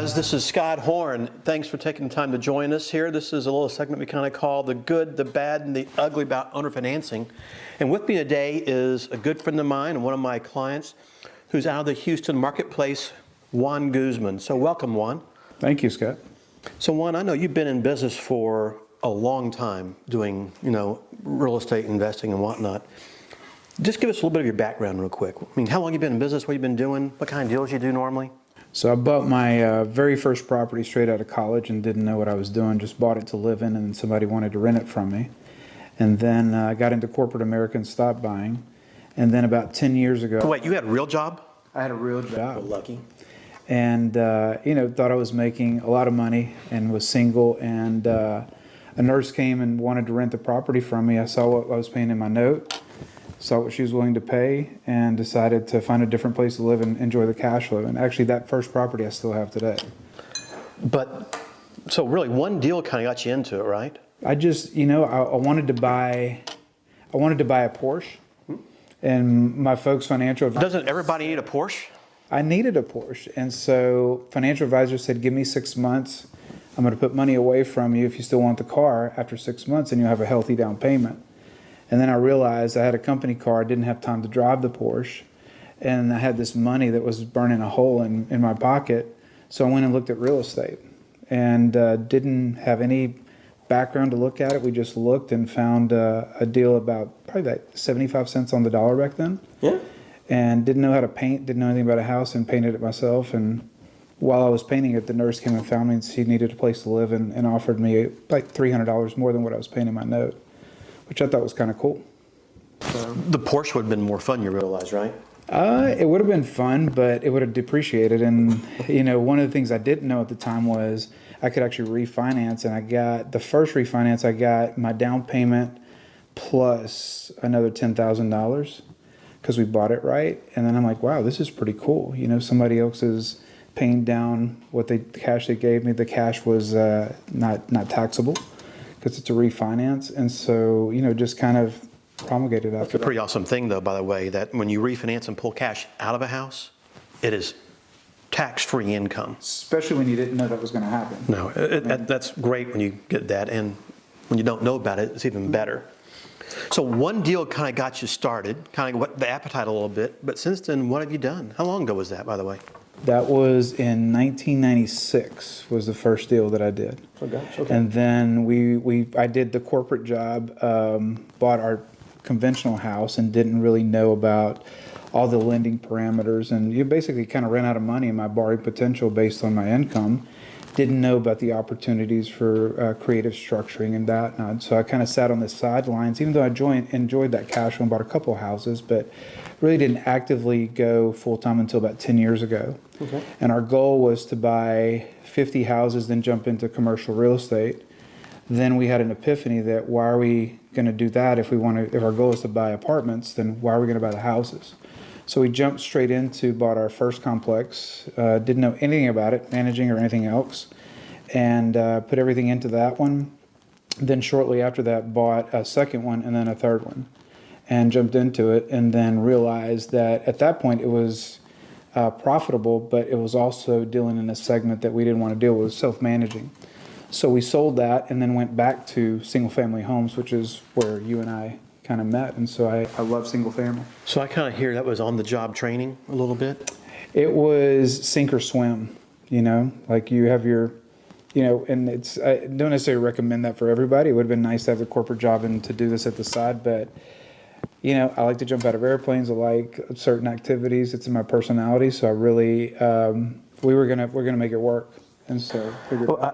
guys, this is Scott Horne. Thanks for taking the time to join us here. This is a little segment we kind of call the good, the bad, and the ugly about owner financing. And with me today is a good friend of mine and one of my clients who's out of the Houston marketplace, Juan Guzman. So welcome, Juan. Thank you, Scott. So Juan, I know you've been in business for a long time doing, real estate investing and whatnot. Just give us a little bit of your background real quick. I mean, how long you been in business, what you've been doing, what kind of deals you do normally? So I bought my very first property straight out of college and didn't know what I was doing, just bought it to live in, and somebody wanted to rent it from me. And then I got into corporate America and stopped buying. And then about 10 years ago... So wait, you had a real job? I had a real job. Well, lucky. And, thought I was making a lot of money and was single, and a nurse came and wanted to rent the property from me. I saw what I was paying in my note, saw what she was willing to pay, and decided to find a different place to live and enjoy the cash flow. And actually, that first property I still have today. But, so really, one deal kind of got you into it, right? I just, I wanted to buy a Porsche, and my folks' financial advisor... Doesn't everybody need a Porsche? I needed a Porsche, and so financial advisor said, give me 6 months. I'm going to put money away from you if you still want the car after 6 months, and you'll have a healthy down payment. And then I realized I had a company car, I didn't have time to drive the Porsche, and I had this money that was burning a hole in my pocket. So I went and looked at real estate, and didn't have any background to look at it. We just looked and found a deal about probably like 75 cents on the dollar back then. Yeah. And didn't know how to paint, didn't know anything about a house, and painted it myself. And while I was painting it, the nurse came and found me, and she needed a place to live, and offered me like $300 more than what I was paying in my note, which I thought was kind of cool. So, the Porsche would have been more fun, you realize, right? It would have been fun, but it would have depreciated. And, one of the things I didn't know at the time was I could actually refinance. And I got the first refinance, I got my down payment plus another $10,000 because we bought it right. And then I'm like, wow, this is pretty cool. Somebody else is paying down what the cash they gave me. The cash was not taxable because it's a refinance. And so, just kind of promulgated after that. That's a pretty awesome thing, though, by the way, that when you refinance and pull cash out of a house, it is tax-free income. Especially when you didn't know that was going to happen. No, that's great when you get that, and when you don't know about it, it's even better. So one deal kind of got you started, kind of whet the appetite a little bit, but since then, what have you done? How long ago was that, by the way? That was in 1996 was the first deal that I did. Oh gosh, okay. And then I did the corporate job, bought our conventional house, and didn't really know about all the lending parameters, and you basically kind of ran out of money in my borrowing potential based on my income. Didn't know about the opportunities for creative structuring and that. And so I kind of sat on the sidelines, even though I enjoyed that cash flow and bought a couple of houses, but really didn't actively go full-time until about 10 years ago. Okay. And our goal was to buy 50 houses, then jump into commercial real estate. Then we had an epiphany that why are we going to do that if our goal is to buy apartments, then why are we going to buy the houses? So we jumped straight into, bought our first complex, didn't know anything about it, managing or anything else, and put everything into that one. Then shortly after that, bought a second one and then a third one, and jumped into it, and then realized that at that point it was profitable, but it was also dealing in a segment that we didn't want to deal with, self-managing. So we sold that and then went back to single-family homes, which is where you and I kind of met, and so I love single family. So I kind of hear that was on-the-job training a little bit? It was sink or swim, like you have your, and I don't necessarily recommend that for everybody. It would have been nice to have a corporate job and to do this at the side, but I like to jump out of airplanes. I like certain activities. It's in my personality, so I really, we're gonna make it work. And so,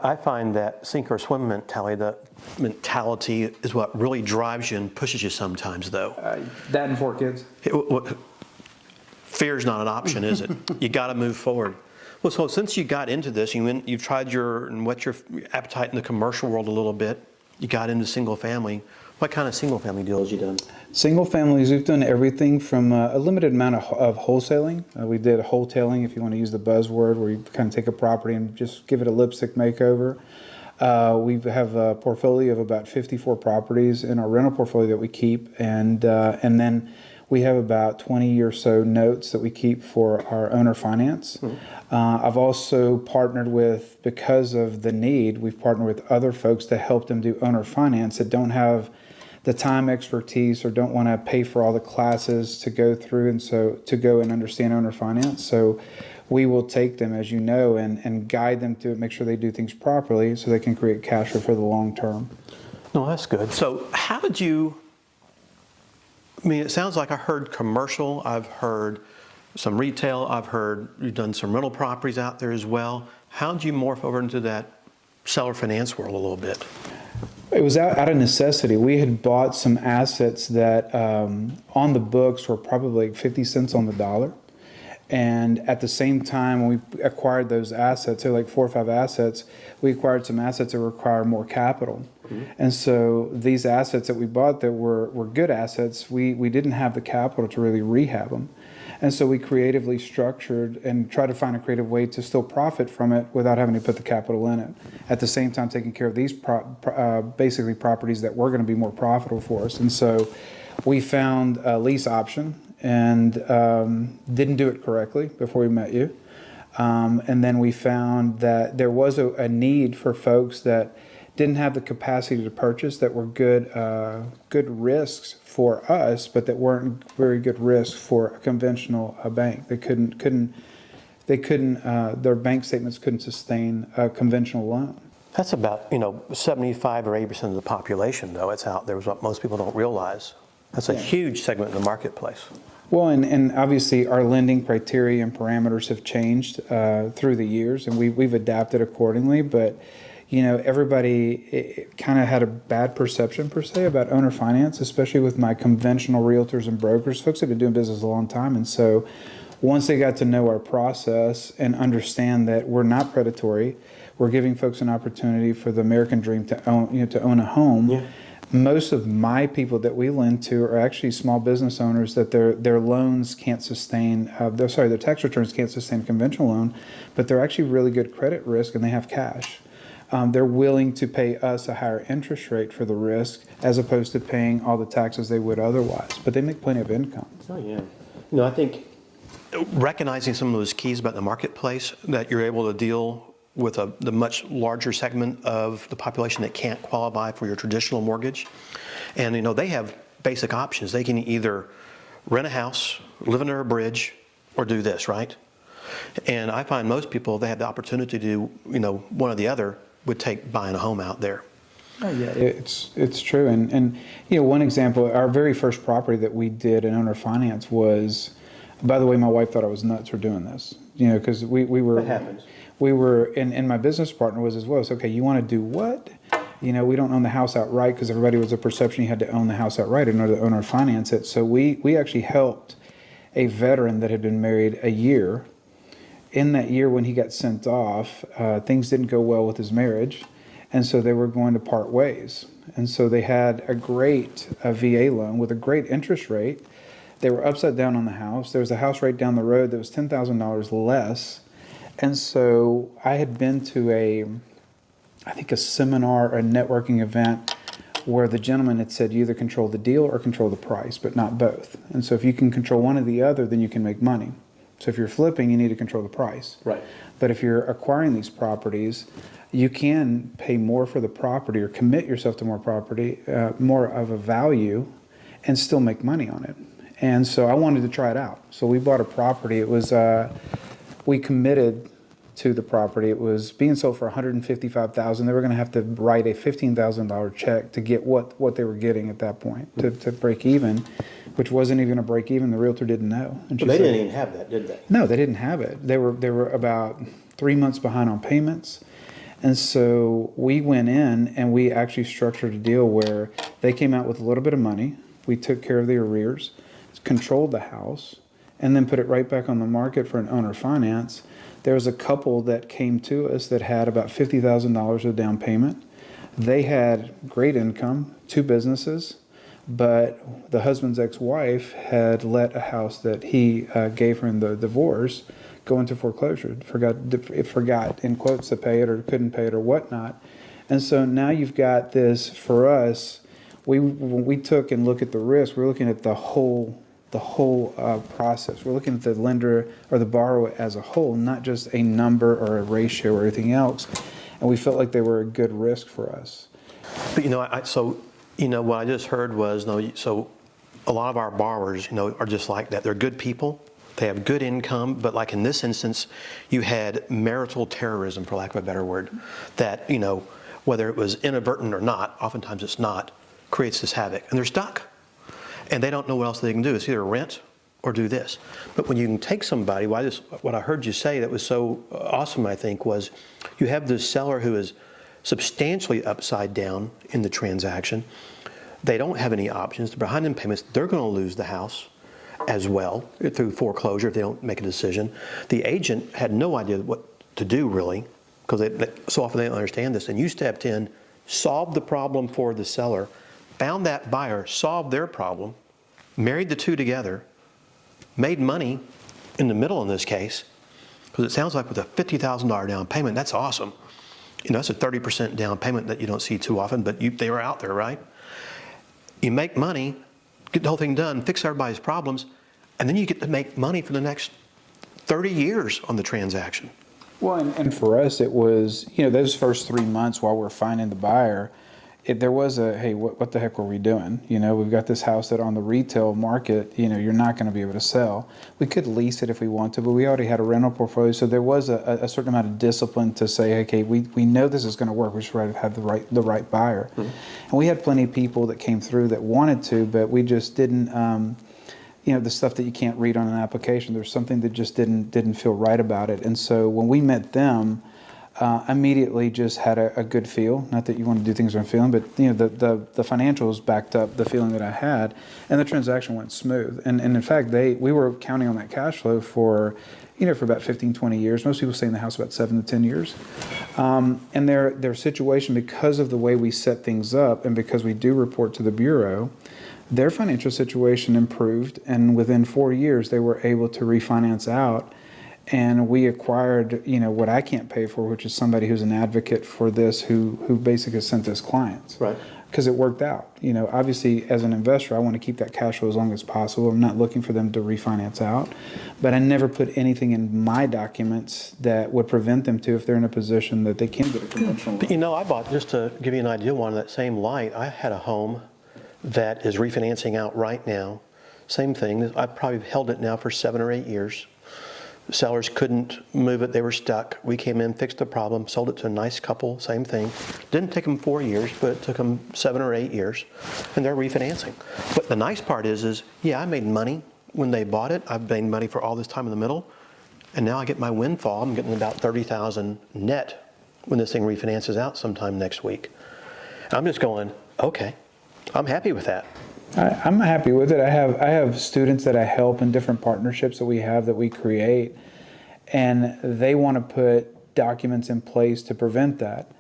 I find that sink or swim mentality is what really drives you and pushes you sometimes, though. That and 4 kids. Fear's not an option, is it? You got to move forward. Well, so since you got into this, you've tried and whet your appetite in the commercial world a little bit. You got into single family. What kind of single family deals you done? Single families, we've done everything from a limited amount of wholesaling. We did wholetailing, if you want to use the buzzword, where you kind of take a property and just give it a lipstick makeover. We have a portfolio of about 54 properties in our rental portfolio that we keep, and then We have about 20 or so notes that we keep for our owner finance. I've also partnered with, because of the need, we've partnered with other folks to help them do owner finance that don't have the time, expertise, or don't want to pay for all the classes to go through and so to go and understand owner finance. So we will take them, as you know, and guide them to make sure they do things properly so they can create cash flow for the long term. No, that's good. So how did you, I mean, it sounds like I heard commercial, I've heard some retail, I've heard you've done some rental properties out there as well. How did you morph over into that seller finance world a little bit? It was out of necessity. We had bought some assets that on the books were probably like 50 cents on the dollar. And at the same time, when we acquired those assets, they're like 4 or 5 assets, we acquired some assets that require more capital. And so these assets that we bought that were good assets, we didn't have the capital to really rehab them. And so we creatively structured and tried to find a creative way to still profit from it without having to put the capital in it. At the same time, taking care of these basically properties that were going to be more profitable for us. And so we found a lease option and didn't do it correctly before we met you. And then we found that there was a need for folks that didn't have the capacity to purchase, that were good risks for us, but that weren't very good risks for a conventional bank. They couldn't their bank statements couldn't sustain a conventional loan. That's about, 75 or 80% of the population, though. It's out there, is what most people don't realize. That's a huge segment in the marketplace. Well, and obviously our lending criteria and parameters have changed through the years, and we've adapted accordingly. But everybody kind of had a bad perception per se about owner finance, especially with my conventional realtors and brokers. Folks have been doing business a long time, and so once they got to know our process and understand that we're not predatory, we're giving folks an opportunity for the American dream to own a home. Yeah. Most of my people that we lend to are actually small business owners that their loans can't sustain, their tax returns can't sustain a conventional loan, but they're actually really good credit risk and they have cash. They're willing to pay us a higher interest rate for the risk as opposed to paying all the taxes they would otherwise, but they make plenty of income. Oh, yeah. I think recognizing some of those keys about the marketplace, that you're able to deal with the much larger segment of the population that can't qualify for your traditional mortgage. And, they have basic options. They can either rent a house, live under a bridge, or do this, right? And I find most people, they have the opportunity to do, one or the other would take buying a home out there. Oh, yeah, it's true. And one example, our very first property that we did in owner finance was, by the way, my wife thought I was nuts for doing this, because we were... That happens. We were, and my business partner was as well. So, okay, you want to do what? We don't own the house outright, because everybody was a perception you had to own the house outright in order to own or finance it. So we actually helped a veteran that had been married a year. In that year when he got sent off, things didn't go well with his marriage. And so they were going to part ways. And so they had a great VA loan with a great interest rate. They were upside down on the house. There was a house right down the road that was $10,000 less. And so I had been to a seminar, a networking event where the gentleman had said, you either control the deal or control the price, but not both. And so if you can control one or the other, then you can make money. So if you're flipping, you need to control the price. Right. But if you're acquiring these properties, you can pay more for the property or commit yourself to more property, more of a value, and still make money on it. And so I wanted to try it out. So we bought a property. It was... we committed to the property. It was being sold for $155,000. They were going to have to write a $15,000 check to get what they were getting at that point to break even, which wasn't even a break even. The realtor didn't know. And they didn't even have that, did they? No, they didn't have it. They were about 3 months behind on payments. And so we went in and we actually structured a deal where they came out with a little bit of money. We took care of the arrears, controlled the house, and then put it right back on the market for an owner finance. There was a couple that came to us that had about $50,000 of down payment. They had great income, 2 businesses, but the husband's ex-wife had let a house that he gave her in the divorce go into foreclosure. Forgot in quotes to pay it, or couldn't pay it, or whatnot. And so now you've got this. For us, when we took and look at the risk, we're looking at the whole the whole process. We're looking at the lender or the borrower as a whole, not just a number or a ratio or anything else. And we felt like they were a good risk for us. But what I just heard was, so a lot of our borrowers, are just like that. They're good people. They have good income, but like in this instance, you had marital terrorism, for lack of a better word, that, whether it was inadvertent or not, oftentimes it's not, creates this havoc. And they're stuck. And they don't know what else they can do. It's either rent or do this. But when you can take somebody, what I heard you say that was so awesome, I think, was you have this seller who is substantially upside down in the transaction. They don't have any options. They're behind in payments. They're going to lose the house as well through foreclosure if they don't make a decision. The agent had no idea what to do, really, because so often they don't understand this. And you stepped in, solved the problem for the seller, found that buyer, solved their problem, married the two together, made money in the middle in this case, because it sounds like with a $50,000 down payment, that's awesome. That's a 30% down payment that you don't see too often, but they were out there, right? You make money, get the whole thing done, fix everybody's problems, and then you get to make money for the next 30 years on the transaction. Well, and for us, it was, those first 3 months while we're finding the buyer, there was hey, what the heck were we doing? We've got this house that on the retail market, you're not going to be able to sell. We could lease it if we want to, but we already had a rental portfolio. So there was a certain amount of discipline to say, okay, we know this is going to work. We should have the right buyer. Mm-hmm. And we had plenty of people that came through that wanted to, but we just didn't, the stuff that you can't read on an application. There's something that just didn't feel right about it. And so when we met them, immediately just had a good feel. Not that you want to do things on feeling, but the financials backed up the feeling that I had, and the transaction went smooth. And in fact, we were counting on that cash flow for about 15, 20 years. Most people stay in the house about 7 to 10 years. And their situation, because of the way we set things up, and because we do report to the Bureau, their financial situation improved, and within 4 years, they were able to refinance out. And we acquired, what I can't pay for, which is somebody who's an advocate for this, who basically sent us clients. Right. Because it worked out. Obviously, as an investor, I want to keep that cash flow as long as possible. I'm not looking for them to refinance out. But I never put anything in my documents that would prevent them to if they're in a position that they can get a conventional loan. I bought, just to give you an idea, on that same light, I had a home that is refinancing out right now. Same thing. I've probably held it now for 7 or 8 years. Sellers couldn't move it. They were stuck. We came in, fixed the problem, sold it to a nice couple, same thing. Didn't take them 4 years, but it took them 7 or 8 years, and they're refinancing. But the nice part is I made money when they bought it. I've made money for all this time in the middle, and now I get my windfall. I'm getting about $30,000 net when this thing refinances out sometime next week. I'm just going, okay, I'm happy with that. I'm happy with it. I have students that I help in different partnerships that we create, and they want to put documents in place to prevent that.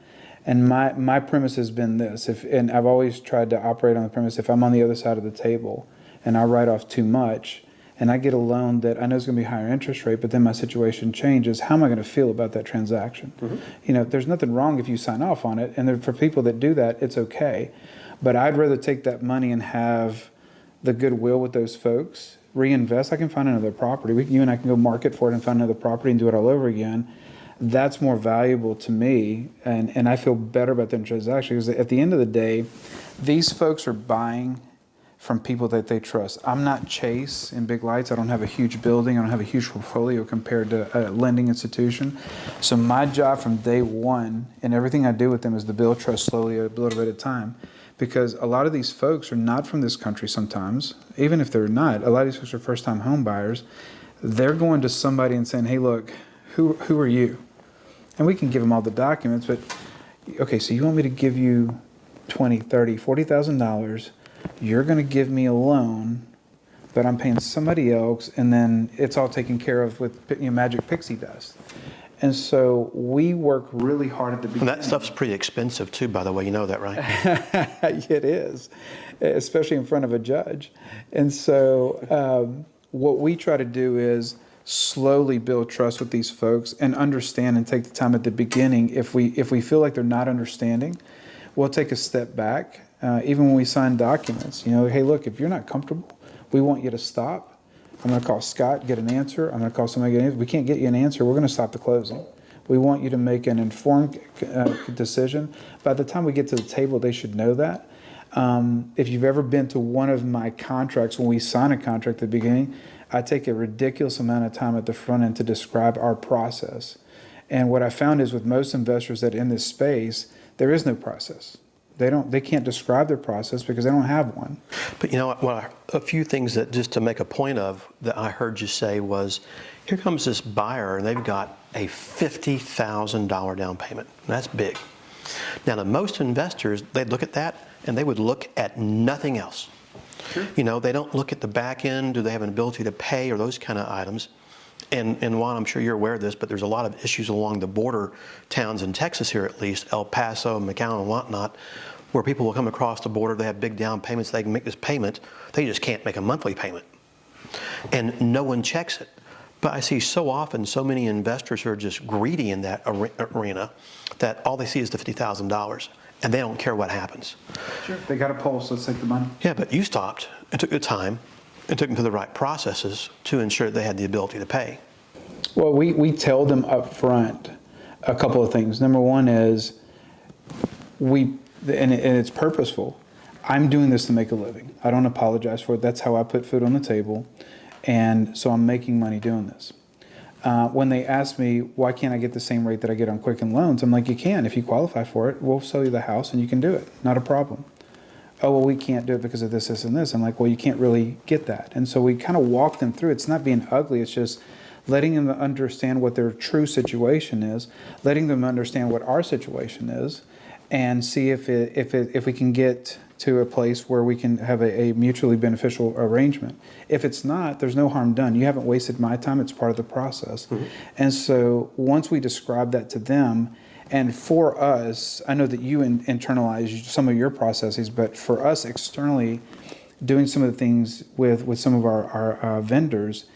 And my premise has been this, and I've always tried to operate on the premise, if I'm on the other side of the table and I write off too much and I get a loan that I know is going to be higher interest rate, but then my situation changes, how am I going to feel about that transaction? Mm-hmm. There's nothing wrong if you sign off on it, and for people that do that, it's okay. But I'd rather take that money and have the goodwill with those folks, reinvest. I can find another property. You and I can go market for it and find another property and do it all over again. That's more valuable to me, and I feel better about that transaction, because at the end of the day, these folks are buying from people that they trust. I'm not Chase in Big Lights. I don't have a huge building. I don't have a huge portfolio compared to a lending institution. So my job from day one, and everything I do with them, is to build trust slowly, a little bit at a time. Because a lot of these folks are not from this country sometimes. Even if they're not, a lot of these folks are first-time home buyers. They're going to somebody and saying, hey, look, who are you? And we can give them all the documents, but, okay, so you want me to give you $20,000, $30,000, $40,000. You're going to give me a loan, but I'm paying somebody else, and then it's all taken care of with magic pixie dust. And so we work really hard at the beginning. And that stuff's pretty expensive too, by the way. You know that, right? It is, especially in front of a judge. And so what we try to do is slowly build trust with these folks and understand, and take the time at the beginning. If we feel like they're not understanding, we'll take a step back. Even when we sign documents, hey, look, if you're not comfortable We want you to stop. I'm going to call Scott, get an answer. I'm going to call somebody, get an answer. We can't get you an answer. We're going to stop the closing. We want you to make an informed decision. By the time we get to the table, they should know that. If you've ever been to one of my contracts, when we sign a contract at the beginning, I take a ridiculous amount of time at the front end to describe our process. And what I found is with most investors that are in this space, there is no process. They can't describe their process because they don't have one. But you know what, well, a few things that just to make a point of that I heard you say was, here comes this buyer and they've got a $50,000 down payment. That's big. Now to most investors, they'd look at that and they would look at nothing else. Sure. You know, they don't look at the back end, do they have an ability to pay or those kind of items. And Juan, I'm sure you're aware of this, but there's a lot of issues along the border towns in Texas here at least, El Paso, McAllen and whatnot, where people will come across the border, they have big down payments, they can make this payment, they just can't make a monthly payment. And no one checks it. But I see so often so many investors who are just greedy in that arena that all they see is the $50,000 and they don't care what happens. Sure, they got a pulse, let's take the money. Yeah, but you stopped and took the time and took them through the right processes to ensure they had the ability to pay. Well, we tell them up front a couple of things. Number one is and it's purposeful. I'm doing this to make a living. I don't apologize for it. That's how I put food on the table. And so I'm making money doing this. When they ask me, why can't I get the same rate that I get on Quicken Loans? I'm like, you can. If you qualify for it, we'll sell you the house and you can do it. Not a problem. Oh, well, we can't do it because of this, this, and this. I'm like, well, you can't really get that. And so we kind of walk them through. It's not being ugly. It's just letting them understand what their true situation is, letting them understand what our situation is, and see if we can get to a place where we can have a mutually beneficial arrangement. If it's not, there's no harm done. You haven't wasted my time. It's part of the process. Mm-hmm. And so once we describe that to them, and for us, I know that you internalize some of your processes, but for us externally, doing some of the things with some of our vendors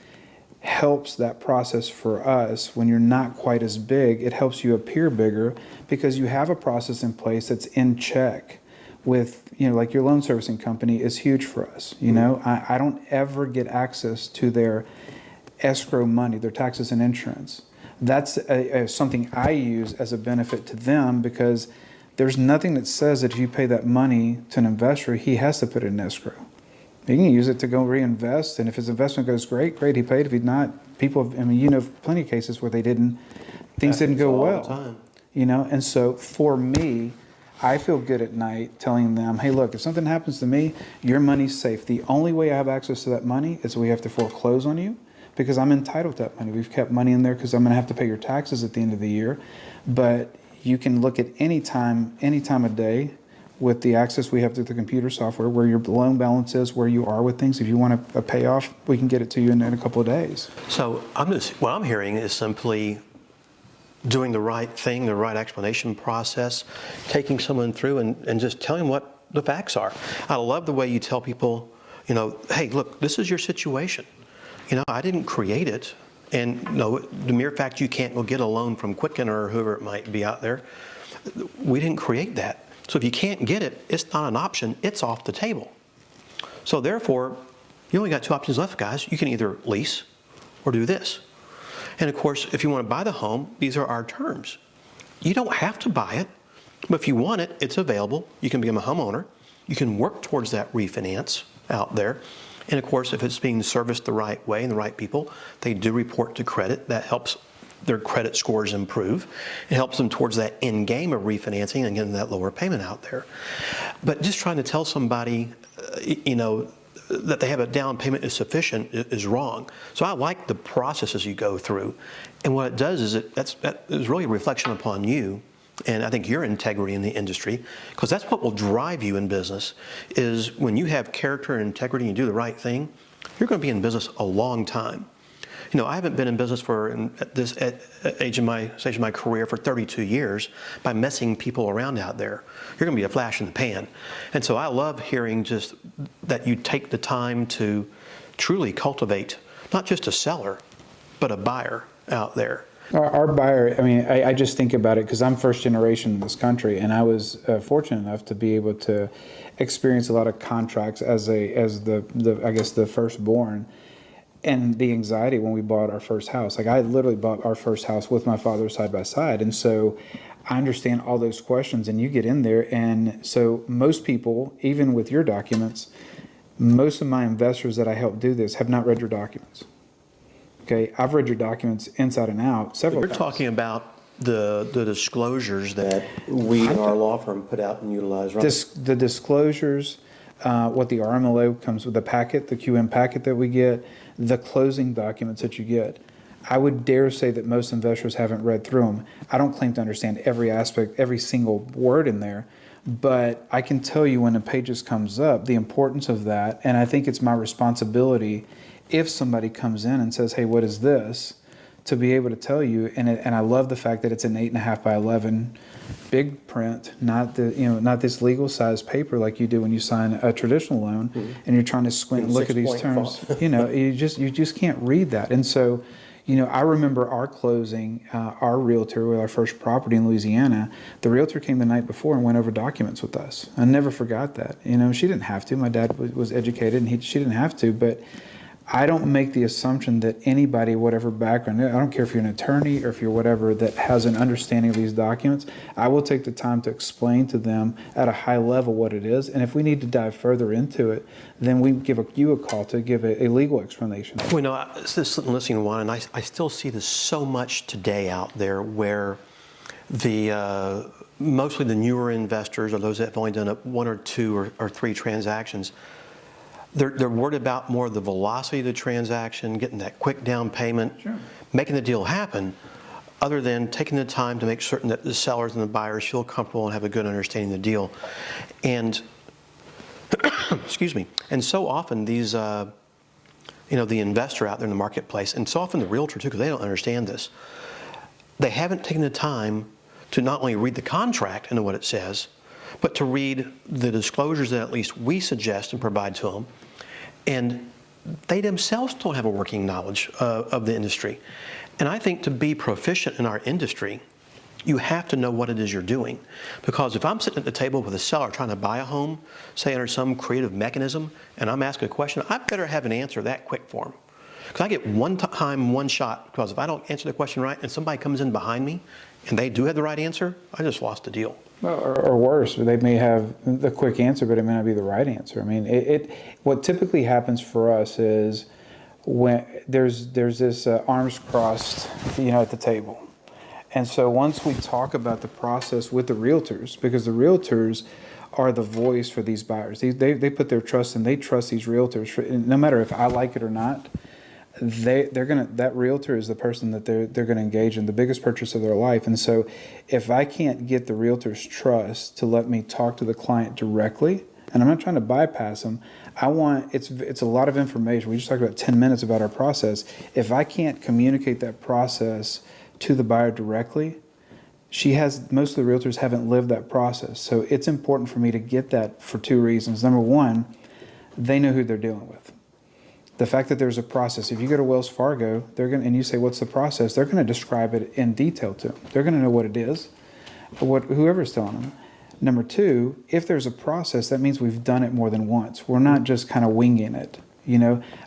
helps that process for us. When you're not quite as big, it helps you appear bigger because you have a process in place that's in check. With, you know, like your loan servicing company is huge for us. You know, I don't ever get access to their escrow money, their taxes and insurance. That's something I use as a benefit to them because there's nothing that says that if you pay that money to an investor, he has to put it in escrow. He can use it to go reinvest, and if his investment goes great, he paid. If he's not, I mean, you know, plenty of cases where things didn't go well. You know, and so for me, I feel good at night telling them, hey, look, if something happens to me, your money's safe. The only way I have access to that money is we have to foreclose on you because I'm entitled to that money. We've kept money in there because I'm going to have to pay your taxes at the end of the year. But you can look at any time of day with the access we have to the computer software, where your loan balance is, where you are with things. If you want a payoff, we can get it to you in a couple of days. So what I'm hearing is simply doing the right thing, the right explanation process, taking someone through and just telling them what the facts are. I love the way you tell people, you know, hey, look, this is your situation. You know, I didn't create it. And you know, the mere fact you can't go get a loan from Quicken or whoever it might be out there, we didn't create that. So if you can't get it, it's not an option, it's off the table. So therefore, you only got two options left, guys. You can either lease or do this. And of course, if you want to buy the home, these are our terms. You don't have to buy it, but if you want it, it's available. You can become a homeowner. You can work towards that refinance out there. And of course, if it's being serviced the right way and the right people, they do report to credit. That helps their credit scores improve. It helps them towards that end game of refinancing and getting that lower payment out there. But just trying to tell somebody, you know, that they have a down payment is sufficient is wrong. So I like the processes you go through. And what it does is that is really a reflection upon you, and I think your integrity in the industry, because that's what will drive you in business, is when you have character and integrity and you do the right thing, you're going to be in business a long time. You know, I haven't been in business at this stage of my career for 32 years by messing people around out there. You're going to be a flash in the pan. And so I love hearing just that you take the time to truly cultivate not just a seller, but a buyer out there. Our buyer, I mean, I just think about it because I'm first generation in this country, and I was fortunate enough to be able to experience a lot of contracts as the I guess the firstborn, and the anxiety when we bought our first house. Like I literally bought our first house with my father side by side, and so I understand all those questions. And you get in there, and so most people, even with your documents, most of my investors that I help do this have not read your documents. Okay, I've read your documents inside and out several times. You're talking about the disclosures that we in our law firm put out and utilize, right? The disclosures, what the RMLO comes with, the packet, the QM packet that we get, the closing documents that you get. I would dare say that most investors haven't read through them. I don't claim to understand every aspect, every single word in there, but I can tell you when the pages comes up, the importance of that, and I think it's my responsibility if somebody comes in and says, hey, what is this? To be able to tell you, and I love the fact that it's an 8.5 by 11 big print, not not this legal size paper like you do when you sign a traditional loan, and you're trying to squint and look at these terms. You just can't read that. And so, I remember our closing, our realtor with our first property in Louisiana. The realtor came the night before and went over documents with us. I never forgot that. She didn't have to. My dad was educated, and she didn't have to, but I don't make the assumption that anybody, whatever background, I don't care if you're an attorney or if you're whatever, that has an understanding of these documents. I will take the time to explain to them at a high level what it is. And if we need to dive further into it, then we give you a call to give a legal explanation. Well, just listening to Juan, and I still see this so much today out there where mostly the newer investors or those that have only done one or two or three transactions, they're worried about more of the velocity of the transaction, getting that quick down payment, Sure. making the deal happen, other than taking the time to make certain that the sellers and the buyers feel comfortable and have a good understanding of the deal. And, excuse me, and so often these, the investor out there in the marketplace, and so often the realtor too, because they don't understand this, they haven't taken the time to not only read the contract and know what it says, but to read the disclosures that at least we suggest and provide to them. And they themselves don't have a working knowledge of the industry. And I think to be proficient in our industry, you have to know what it is you're doing. Because if I'm sitting at the table with a seller trying to buy a home, say under some creative mechanism, and I'm asking a question, I better have an answer that quick for them. Because I get one time, one shot, because if I don't answer the question right and somebody comes in behind me and they do have the right answer, I just lost the deal. Well, or worse, they may have the quick answer, but it may not be the right answer. I mean, what typically happens for us is when there's this arms crossed, at the table. And so once we talk about the process with the realtors, because the realtors are the voice for these buyers, they put their trust in, they trust these realtors, no matter if I like it or not. That realtor is the person that they're gonna engage in the biggest purchase of their life. And so if I can't get the realtor's trust to let me talk to the client directly, and I'm not trying to bypass them, it's a lot of information. We just talked about 10 minutes about our process. If I can't communicate that process to the buyer directly, most of the realtors haven't lived that process. So it's important for me to get that for two reasons. Number one, they know who they're dealing with. The fact that there's a process. If you go to Wells Fargo, and you say, what's the process? They're going to describe it in detail to them. They're going to know what it is, whoever's telling them. Number two, if there's a process, that means we've done it more than once. We're not just kind of winging it.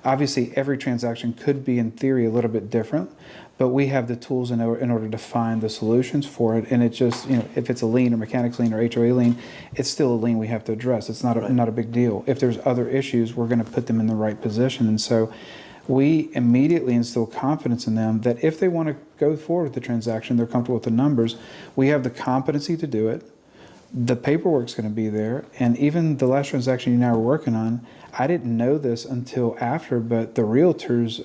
Obviously every transaction could be in theory a little bit different, but we have the tools in order to find the solutions for it. And it's just, if it's a lien or mechanics lien or HOA lien, it's still a lien we have to address. It's not a big deal. If there's other issues, we're going to put them in the right position. And so we immediately instill confidence in them that if they want to go forward with the transaction, they're comfortable with the numbers, we have the competency to do it. The paperwork's going to be there. And even the last transaction you and I were working on, I didn't know this until after, but the realtor's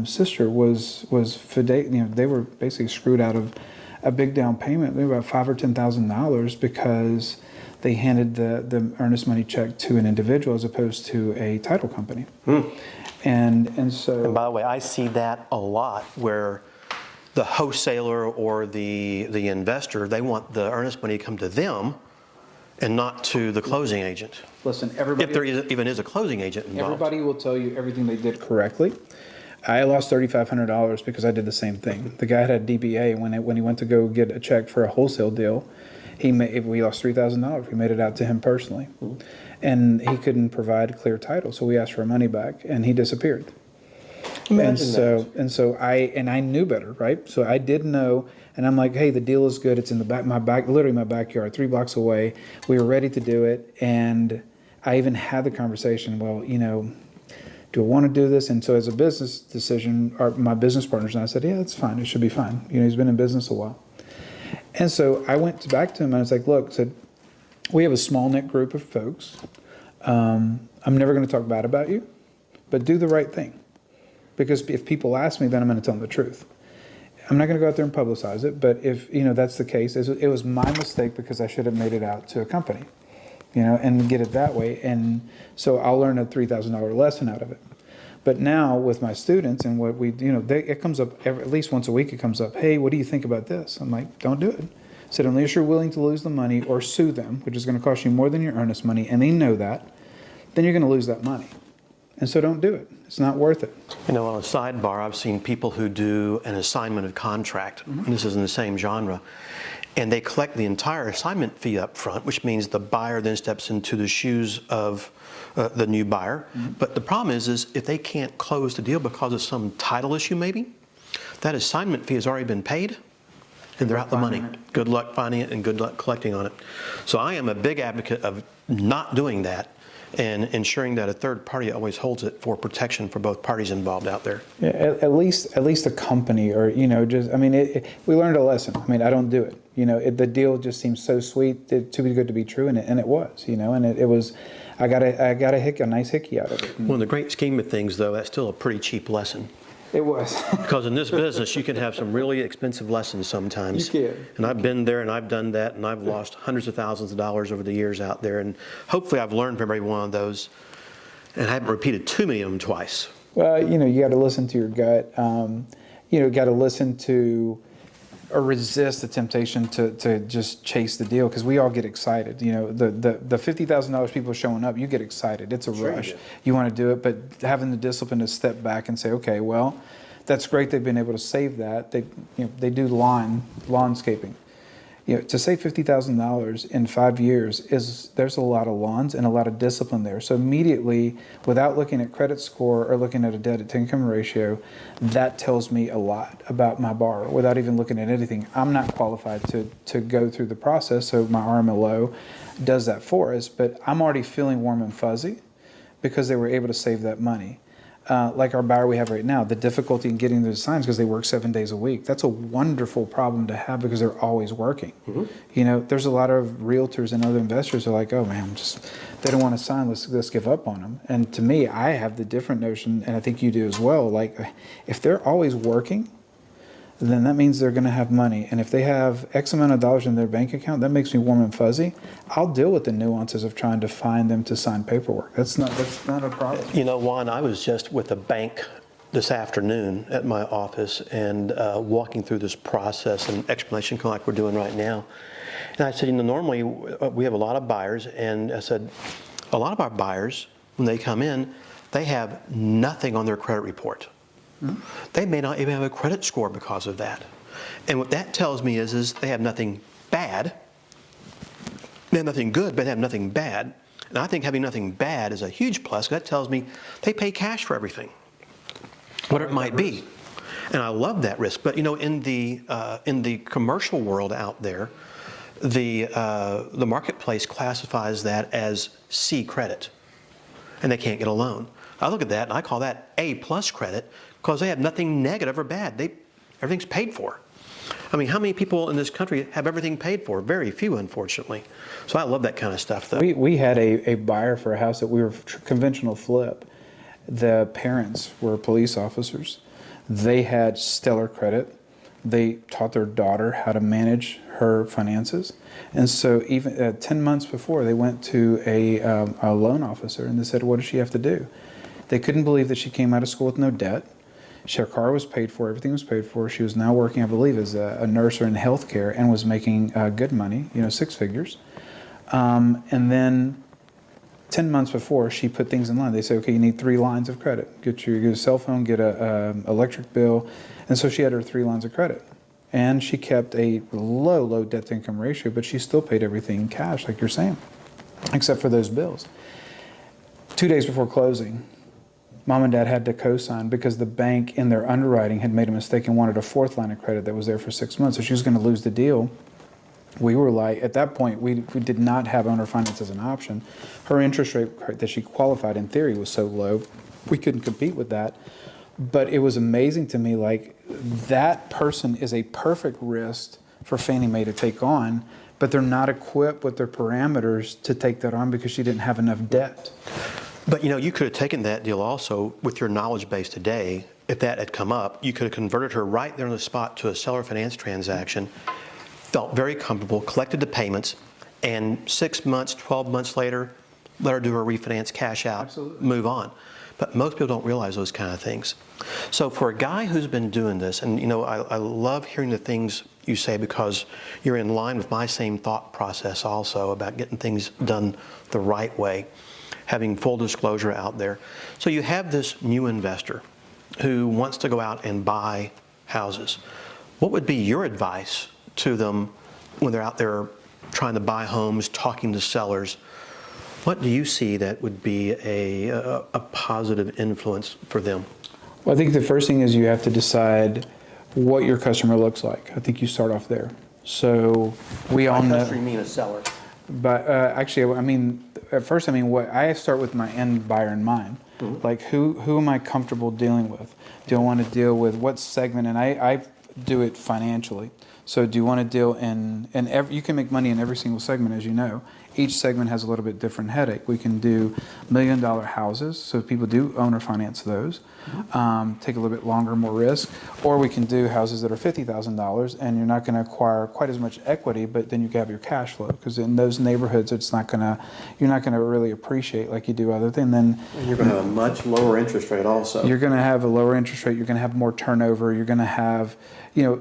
sister was they were basically screwed out of a big down payment, maybe about $5,000 or $10,000, because they handed the earnest money check to an individual as opposed to a title company. And so. And by the way, I see that a lot where the wholesaler or the investor, they want the earnest money to come to them and not to the closing agent. Listen, everybody. If there even is a closing agent involved. Everybody will tell you everything they did correctly. I lost $3,500 because I did the same thing. The guy had a DBA when he went to go get a check for a wholesale deal. We lost $3,000. We made it out to him personally, and he couldn't provide clear title, so we asked for our money back, and he disappeared. I knew better, right? So I did know, and I'm like, hey, the deal is good. It's in literally my backyard, 3 blocks away. We were ready to do it, and I even had the conversation. Well, do I want to do this? And so as a business decision, my business partners and I said, yeah, it's fine. It should be fine. He's been in business a while. And so I went back to him and I was like, look, we have a small knit group of folks. I'm never going to talk bad about you, but do the right thing. Because if people ask me, then I'm going to tell them the truth. I'm not going to go out there and publicize it, but if that's the case, it was my mistake because I should have made it out to a company, and get it that way. And so I'll learn a $3,000 lesson out of it. But now with my students and what we, it comes up at least once a week. It comes up, hey, what do you think about this? I'm like, don't do it. I said, unless you're willing to lose the money or sue them, which is going to cost you more than your earnest money, and they know that, then you're going to lose that money. And so don't do it. It's not worth it. On a sidebar, I've seen people who do an assignment of contract, and this is in the same genre, and they collect the entire assignment fee up front, which means the buyer then steps into the shoes of the new buyer. But the problem is if they can't close the deal because of some title issue maybe, that assignment fee has already been paid, and they're out the money. Good luck finding it and good luck collecting on it. So I am a big advocate of not doing that and ensuring that a third party always holds it for protection for both parties involved out there. Yeah, at least a company, or we learned a lesson. I don't do it. The deal just seems so sweet, too good to be true, and it was. And it was. I got a nice hickey out of it. Well, in the great scheme of things, though, that's still a pretty cheap lesson. It was. Because in this business, you can have some really expensive lessons sometimes. You can. And I've been there and I've done that, and I've lost hundreds of thousands of dollars over the years out there. And hopefully I've learned from every one of those, and I haven't repeated too many of them twice. Well, you got to listen to your gut. Got to listen to or resist the temptation to just chase the deal, because we all get excited. The $50,000 people showing up, you get excited. It's a rush. You want to do it, but having the discipline to step back and say, okay, well, that's great. They've been able to save that. They do lawnscaping. To save $50,000 in 5 years there's a lot of lawns and a lot of discipline there. So immediately, without looking at credit score or looking at a debt to income ratio, that tells me a lot about my borrower. Without even looking at anything, I'm not qualified to go through the process. So my RMLO does that for us, but I'm already feeling warm and fuzzy because they were able to save that money. Like our buyer we have right now, the difficulty in getting those signs because they work 7 days a week. That's a wonderful problem to have because they're always working. There's a lot of realtors and other investors who are like, oh man, they don't want to sign, let's give up on them. And to me, I have the different notion, and I think you do as well, like if they're always working, then that means they're going to have money. And if they have X amount of dollars in their bank account, that makes me warm and fuzzy. I'll deal with the nuances of trying to find them to sign paperwork. That's not a problem. Juan, I was just with a bank this afternoon at my office and walking through this process and explanation kind of like we're doing right now. And I said, normally we have a lot of buyers, and I said, a lot of our buyers, when they come in, they have nothing on their credit report. They may not even have a credit score because of that. And what that tells me is they have nothing bad. They have nothing good, but they have nothing bad. And I think having nothing bad is a huge plus. That tells me they pay cash for everything, whatever it might be. And I love that risk. But in the commercial world out there, the marketplace classifies that as C credit, and they can't get a loan. I look at that and I call that A+ credit, because they have nothing negative or bad. Everything's paid for. How many people in this country have everything paid for? Very few, unfortunately. So I love that kind of stuff, though. We had a buyer for a house that we were conventional flip. The parents were police officers. They had stellar credit. They taught their daughter how to manage her finances. And so even 10 months before, they went to a loan officer and they said, what does she have to do? They couldn't believe that she came out of school with no debt. Her car was paid for, everything was paid for. She was now working, I believe, as a nurse or in healthcare, and was making good money, 6 figures. And then 10 months before, she put things in line. They say, okay, you need 3 lines of credit. Get a cell phone, get a electric bill. And so she had her 3 lines of credit. And she kept a low debt to income ratio, but she still paid everything in cash, like you're saying, except for those bills. 2 days before closing, Mom and Dad had to co-sign because the bank in their underwriting had made a mistake and wanted a 4th line of credit that was there for 6 months. So she was going to lose the deal. We were like, at that point, we did not have owner finance as an option. Her interest rate that she qualified in theory was so low, we couldn't compete with that. But it was amazing to me, like, that person is a perfect risk for Fannie Mae to take on, but they're not equipped with their parameters to take that on because she didn't have enough debt. But you could have taken that deal also with your knowledge base today. If that had come up, you could have converted her right there on the spot to a seller finance transaction, felt very comfortable, collected the payments, and 6 months, 12 months later, let her do her refinance, cash out, Absolutely. move on. But most people don't realize those kind of things. So for a guy who's been doing this, and I love hearing the things you say because you're in line with my same thought process also about getting things done the right way, having full disclosure out there. So you have this new investor who wants to go out and buy houses. What would be your advice to them when they're out there trying to buy homes, talking to sellers? What do you see that would be a positive influence for them? Well, I think the first thing is you have to decide what your customer looks like. I think you start off there. So we all know. Customer, you mean a seller? But actually, I mean, at first, what I start with my end buyer in mind. Mm-hmm. Like, who am I comfortable dealing with? Do I want to deal with what segment? And I do it financially. So do you want to deal in you can make money in every single segment, as you know. Each segment has a little bit different headache. We can do $1 million houses, so people do owner finance those, take a little bit longer, more risk, or we can do houses that are $50,000 and you're not going to acquire quite as much equity, but then you can have your cash flow because in those neighborhoods you're not gonna really appreciate like you do other things. And you're going to have a much lower interest rate also. You're going to have a lower interest rate. You're going to have more turnover. You're going to have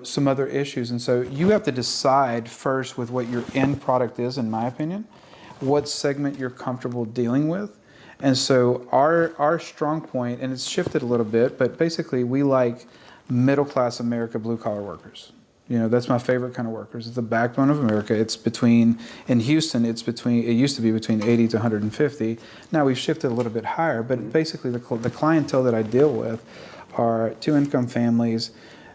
some other issues, and so you have to decide first with what your end product is, in my opinion, what segment you're comfortable dealing with. And so our strong point, and it's shifted a little bit, but basically we like middle-class America, blue-collar workers. That's my favorite kind of workers. It's the backbone of America. In Houston, it used to be between 80 to 150. Now we've shifted a little bit higher, but basically the clientele that I deal with are 2-income families,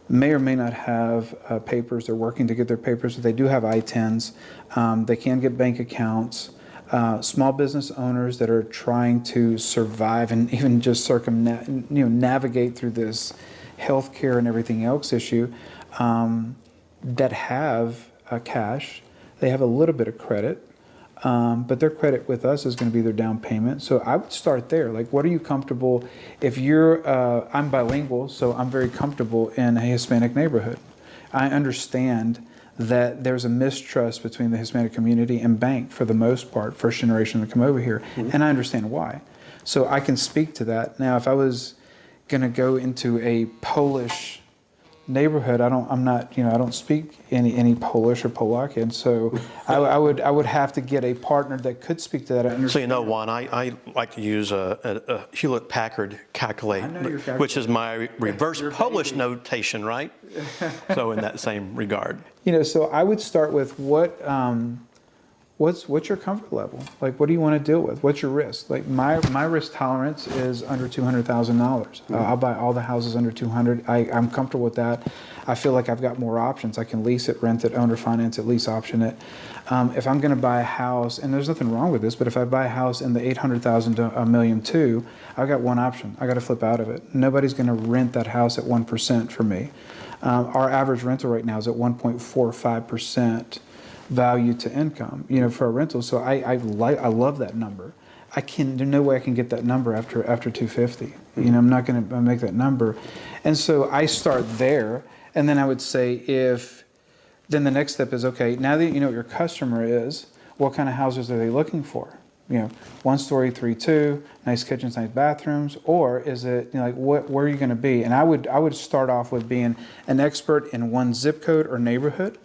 may or may not have papers. They're working to get their papers, but they do have I-10s. They can get bank accounts. Small business owners that are trying to survive and even just navigate through this healthcare and everything else issue, that have cash. They have a little bit of credit, but their credit with us is going to be their down payment. So I would start there. Like, what are you comfortable? If I'm bilingual, so I'm very comfortable in a Hispanic neighborhood. I understand that there's a mistrust between the Hispanic community and bank for the most part, first generation to come over here, and I understand why. So I can speak to that. Now, if I was going to go into a Polish neighborhood, I don't speak any Polish or Polak, and so I would have to get a partner that could speak to that. I understand. So Juan, I like to use a Hewlett-Packard calculator, which is my reverse Polish notation, right? So in that same regard. So I would start with what's your comfort level? Like, what do you want to deal with? What's your risk? Like, my risk tolerance is under $200,000. I'll buy all the houses under $200,000. I'm comfortable with that. I feel like I've got more options. I can lease it, rent it, owner finance it, lease option it. If I'm going to buy a house, and there's nothing wrong with this, but if I buy a house in the $800,000 to $1.2 million, I've got one option. I got to flip out of it. Nobody's going to rent that house at 1% for me. Our average rental right now is at 1.45% value to income, for a rental. So I love that number. There's no way I can get that number after 250. I'm not going to make that number. And so I start there, and then I would say then the next step is, okay, now that you know what your customer is, what kind of houses are they looking for? 1 story, 3-2, nice kitchens, nice bathrooms, or is it where are you going to be? And I would start off with being an expert in one zip code or neighborhood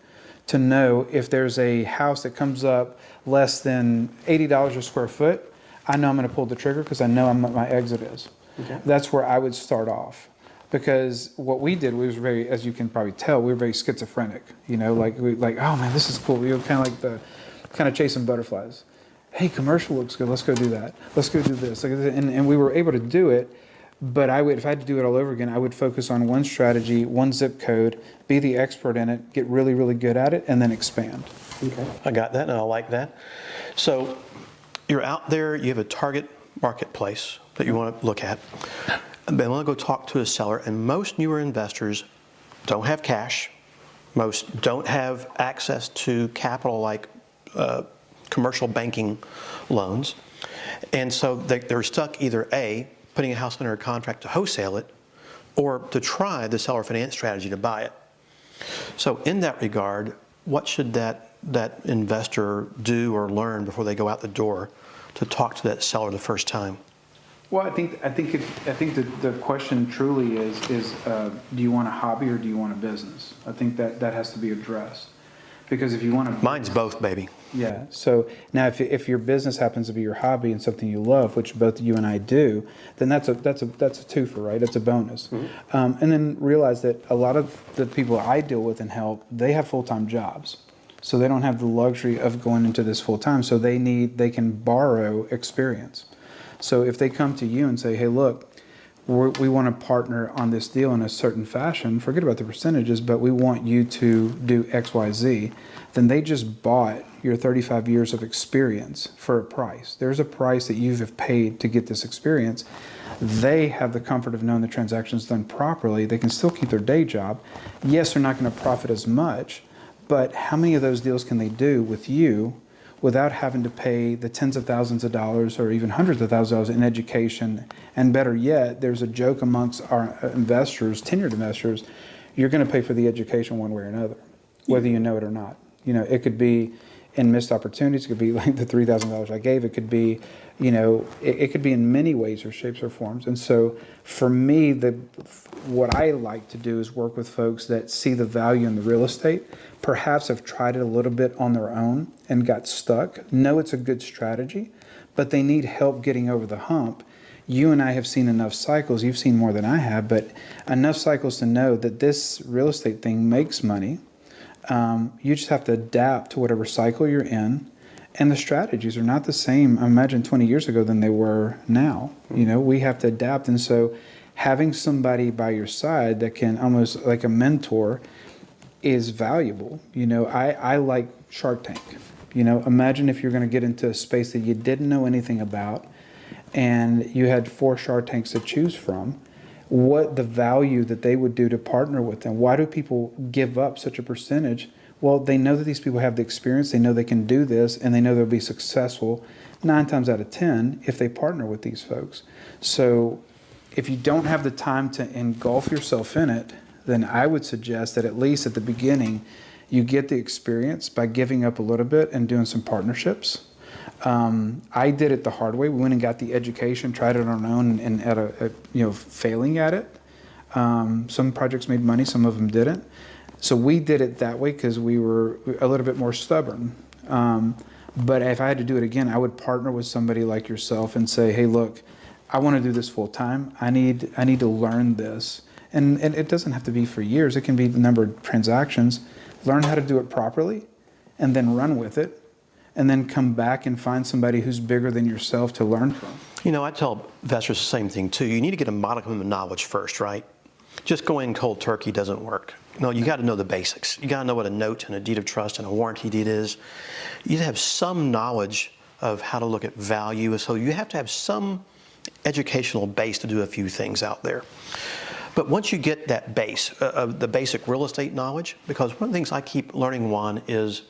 to know if there's a house that comes up less than $80 a square foot. I know I'm going to pull the trigger because I know my exit is. Okay. That's where I would start off. Because what we did, we was very, as you can probably tell, we were very schizophrenic. You know, like oh man, this is cool. We were kind of chasing butterflies. Hey, commercial looks good. Let's go do that. Let's go do this. And we were able to do it. But if I had to do it all over again, I would focus on one strategy, one zip code, be the expert in it, get really, really good at it, and then expand. Okay. I got that, and I like that. So you're out there, you have a target marketplace that you want to look at. They want to go talk to a seller, and most newer investors don't have cash. Most don't have access to capital like commercial banking loans. And so they're stuck either A, putting a house under a contract to wholesale it, or to try the seller finance strategy to buy it. So in that regard, what should that investor do or learn before they go out the door to talk to that seller the first time? Well, I think the question truly is do you want a hobby or do you want a business? I think that has to be addressed. Because if you want to... Mine's both, baby. Yeah. So now if your business happens to be your hobby and something you love, which both you and I do, then that's a twofer, right? That's a bonus. Mm-hmm. And then realize that a lot of the people I deal with and help, they have full-time jobs. So they don't have the luxury of going into this full-time. So they can borrow experience. So if they come to you and say, hey, look, we want to partner on this deal in a certain fashion, forget about the percentages, but we want you to do X, Y, Z, then they just bought your 35 years of experience for a price. There's a price that you have paid to get this experience. They have the comfort of knowing the transaction's done properly. They can still keep their day job. Yes, they're not going to profit as much, but how many of those deals can they do with you without having to pay the tens of thousands of dollars or even hundreds of thousands of dollars in education? And better yet, there's a joke amongst our investors, tenured investors, you're going to pay for the education one way or another, whether you know it or not. You know, it could be in missed opportunities, it could be like the $3,000 I gave, it could be, you know, it could be in many ways or shapes or forms. And so for me, what I like to do is work with folks that see the value in the real estate, perhaps have tried it a little bit on their own and got stuck, know it's a good strategy, but they need help getting over the hump. You and I have seen enough cycles, you've seen more than I have, but enough cycles to know that this real estate thing makes money. You just have to adapt to whatever cycle you're in, and the strategies are not the same, I imagine, 20 years ago than they were now. You know, we have to adapt, and so having somebody by your side that can almost like a mentor is valuable. You know, I like Shark Tank. You know, imagine if you're going to get into a space that you didn't know anything about, and you had 4 Shark Tanks to choose from. What the value that they would do to partner with them. Why do people give up such a percentage? Well, they know that these people have the experience, they know they can do this, and they know they'll be successful 9 times out of 10 if they partner with these folks. So if you don't have the time to engulf yourself in it, then I would suggest that at least at the beginning, you get the experience by giving up a little bit and doing some partnerships. I did it the hard way. We went and got the education, tried it on our own, and failing at it. Some projects made money, some of them didn't. So we did it that way because we were a little bit more stubborn. But if I had to do it again, I would partner with somebody like yourself and say, hey, look, I want to do this full time. I need to learn this. And it doesn't have to be for years. It can be the number of transactions. Learn how to do it properly and then run with it. And then come back and find somebody who's bigger than yourself to learn from. You know, I tell investors the same thing too. You need to get a modicum of knowledge first, right? Just going cold turkey doesn't work. No, you got to know the basics. You got to know what a note and a deed of trust and a warranty deed is. You have some knowledge of how to look at value. So you have to have some educational base to do a few things out there. But once you get that base, the basic real estate knowledge, because one of the things I keep learning, Juan, is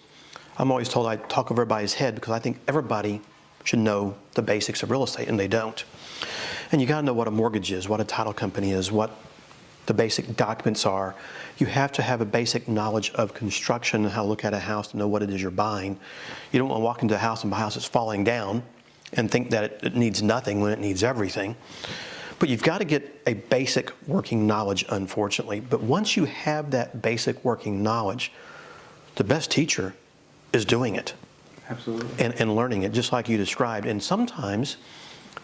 I'm always told I talk over everybody's head because I think everybody should know the basics of real estate, and they don't. And you got to know what a mortgage is, what a title company is, what the basic documents are. You have to have a basic knowledge of construction and how to look at a house to know what it is you're buying. You don't want to walk into a house and buy a house that's falling down and think that it needs nothing when it needs everything. But you've got to get a basic working knowledge, unfortunately. But once you have that basic working knowledge, the best teacher is doing it. Absolutely. and learning it, just like you described. And sometimes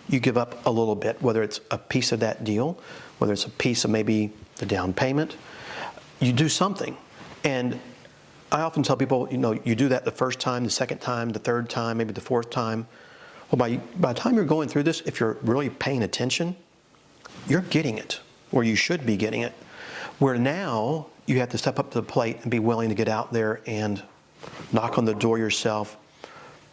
you give up a little bit, whether it's a piece of that deal, whether it's a piece of maybe the down payment, you do something. And I often tell people, you do that the first time, the second time, the third time, maybe the fourth time. Well, by the time you're going through this, if you're really paying attention, you're getting it, or you should be getting it. Where now you have to step up to the plate and be willing to get out there and knock on the door yourself,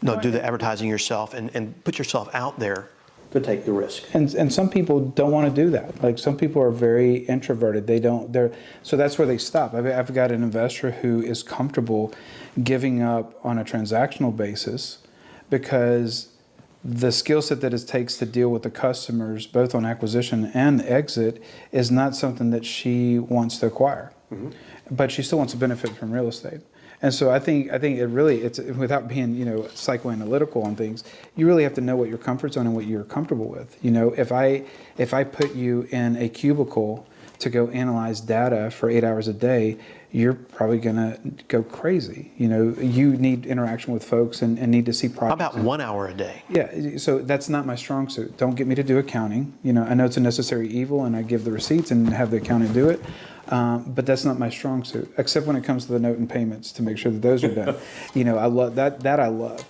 do the advertising yourself, and put yourself out there to take the risk. And some people don't want to do that. Like, some people are very introverted. So that's where they stop. I've got an investor who is comfortable giving up on a transactional basis because the skill set that it takes to deal with the customers, both on acquisition and exit, is not something that she wants to acquire. Mm-hmm. But she still wants to benefit from real estate. And so I think it's without being, psychoanalytical on things, you really have to know what your comfort zone and what you're comfortable with. If I put you in a cubicle to go analyze data for 8 hours a day, you're probably going to go crazy. You need interaction with folks and need to see projects. How about 1 hour a day? Yeah, so that's not my strong suit. Don't get me to do accounting. I know it's a necessary evil, and I give the receipts and have the accountant do it. But that's not my strong suit, except when it comes to the note and payments to make sure that those are done. I love that. That I love.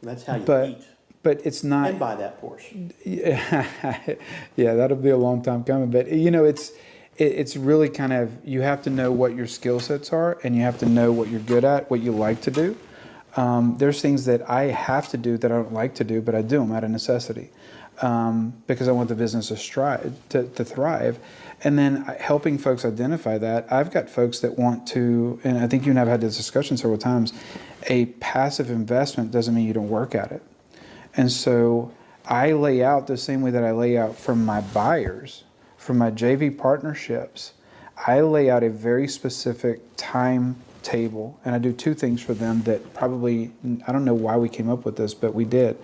That's how you eat. But it's not. And buy that Porsche. Yeah, that'll be a long time coming. But it's really kind of, you have to know what your skill sets are, and you have to know what you're good at, what you like to do. There's things that I have to do that I don't like to do, but I do them out of necessity because I want the business to thrive. And then helping folks identify that. I've got folks that want to, and I think you and I have had this discussion several times, a passive investment doesn't mean you don't work at it. And so I lay out the same way that I lay out from my buyers, from my JV partnerships. I lay out a very specific timetable, and I do two things for them that probably, I don't know why we came up with this, but we did.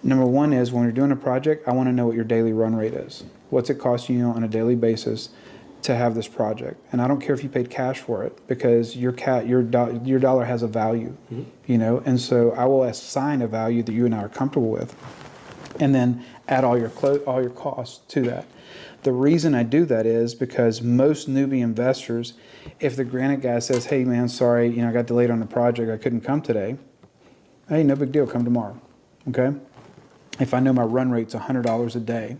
Number one is, when you're doing a project, I want to know what your daily run rate is. What's it costing you on a daily basis to have this project? And I don't care if you paid cash for it, because your dollar has a value, mm-hmm. And so I will assign a value that you and I are comfortable with, and then add all your costs to that. The reason I do that is because most newbie investors, if the granite guy says, "Hey man, sorry, I got delayed on the project, I couldn't come today," hey, no big deal, come tomorrow. Okay? If I know my run rate's $100 a day,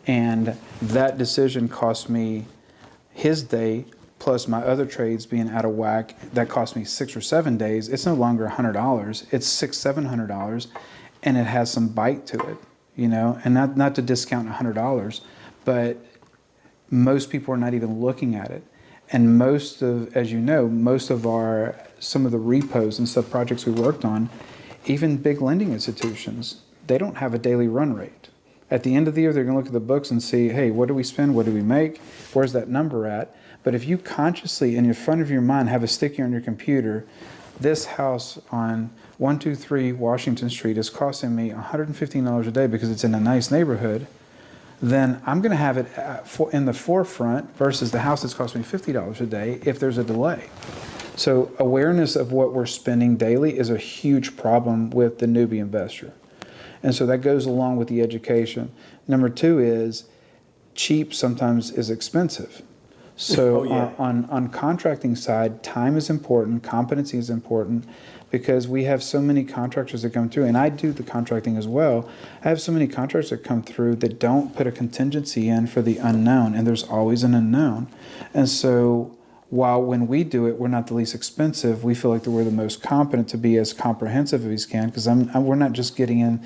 and that decision cost me his day plus my other trades being out of whack, that cost me 6 or 7 days, it's no longer $100, it's $600-700, and it has some bite to it, and not to discount $100, but most people are not even looking at it. And most of some of the repos and sub projects we worked on, even big lending institutions, they don't have a daily run rate. At the end of the year, they're going to look at the books and see, hey, what do we spend? What do we make? Where's that number at? But if you consciously, in the front of your mind, have a sticky on your computer, this house on 123 Washington Street is costing me $115 a day because it's in a nice neighborhood, then I'm going to have it in the forefront versus the house that's costing me $50 a day if there's a delay. So awareness of what we're spending daily is a huge problem with the newbie investor. And so that goes along with the education. Number two is, cheap sometimes is expensive. So on contracting side, time is important, competency is important, because we have so many contractors that come through, and I do the contracting as well. I have so many contractors that come through that don't put a contingency in for the unknown, and there's always an unknown. And so while when we do it, we're not the least expensive, we feel like that we're the most competent to be as comprehensive as we can, because we're not just getting in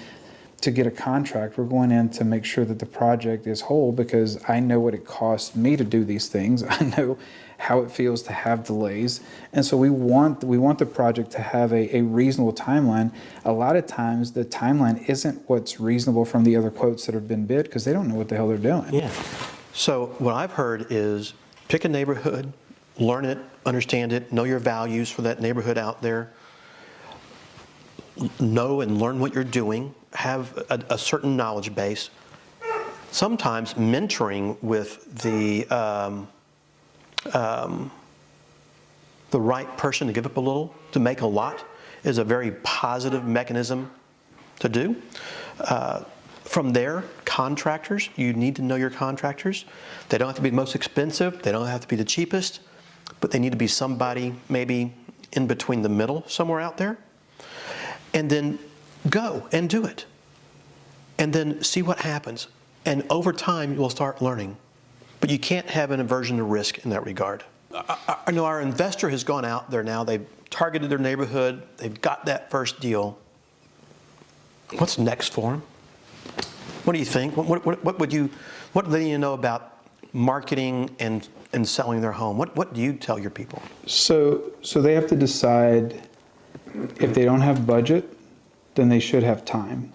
to get a contract, we're going in to make sure that the project is whole, because I know what it costs me to do these things. I know how it feels to have delays. And so we want the project to have a reasonable timeline. A lot of times the timeline isn't what's reasonable from the other quotes that have been bid, because they don't know what the hell they're doing. Yeah. So what I've heard is, pick a neighborhood, learn it, understand it, know your values for that neighborhood out there, know and learn what you're doing, have a certain knowledge base. Sometimes mentoring with the right person to give up a little to make a lot is a very positive mechanism to do. From there, contractors, you need to know your contractors. They don't have to be the most expensive, they don't have to be the cheapest, but they need to be somebody maybe in between the middle, somewhere out there. And then go and do it. And then see what happens. And over time, you will start learning. But you can't have an aversion to risk in that regard. I know our investor has gone out there now, they've targeted their neighborhood, they've got that first deal. What's next for them? What do you think? What do they need to know about marketing and selling their home? What do you tell your people? So they have to decide if they don't have budget, then they should have time.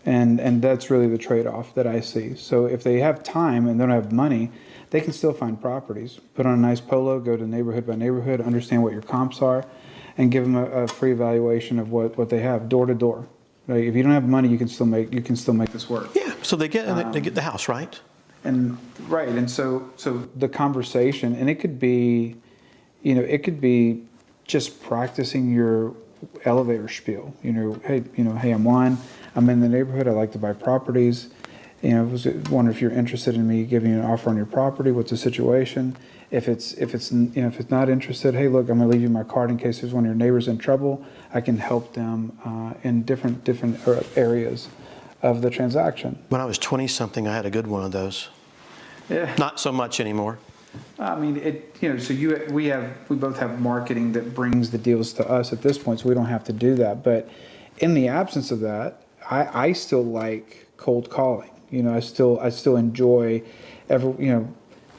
And that's really the trade-off that I see. So if they have time and they don't have money, they can still find properties. Put on a nice polo, go to neighborhood by neighborhood, understand what your comps are, and give them a free evaluation of what they have, door to door. Like if you don't have money, you can still make this work. Yeah. So they get the house, right? And right, and so the conversation, and it could be just practicing your elevator spiel. Hey, I'm Juan. I'm in the neighborhood. I like to buy properties. I was wondering if you're interested in me giving you an offer on your property. What's the situation? If it's not interested, hey, look, I'm gonna leave you my card in case there's one of your neighbors in trouble. I can help them in different areas of the transaction. When I was 20-something, I had a good one of those. Yeah. Not so much anymore. I mean, we both have marketing that brings the deals to us at this point, so we don't have to do that. But in the absence of that, I still like cold calling. I still enjoy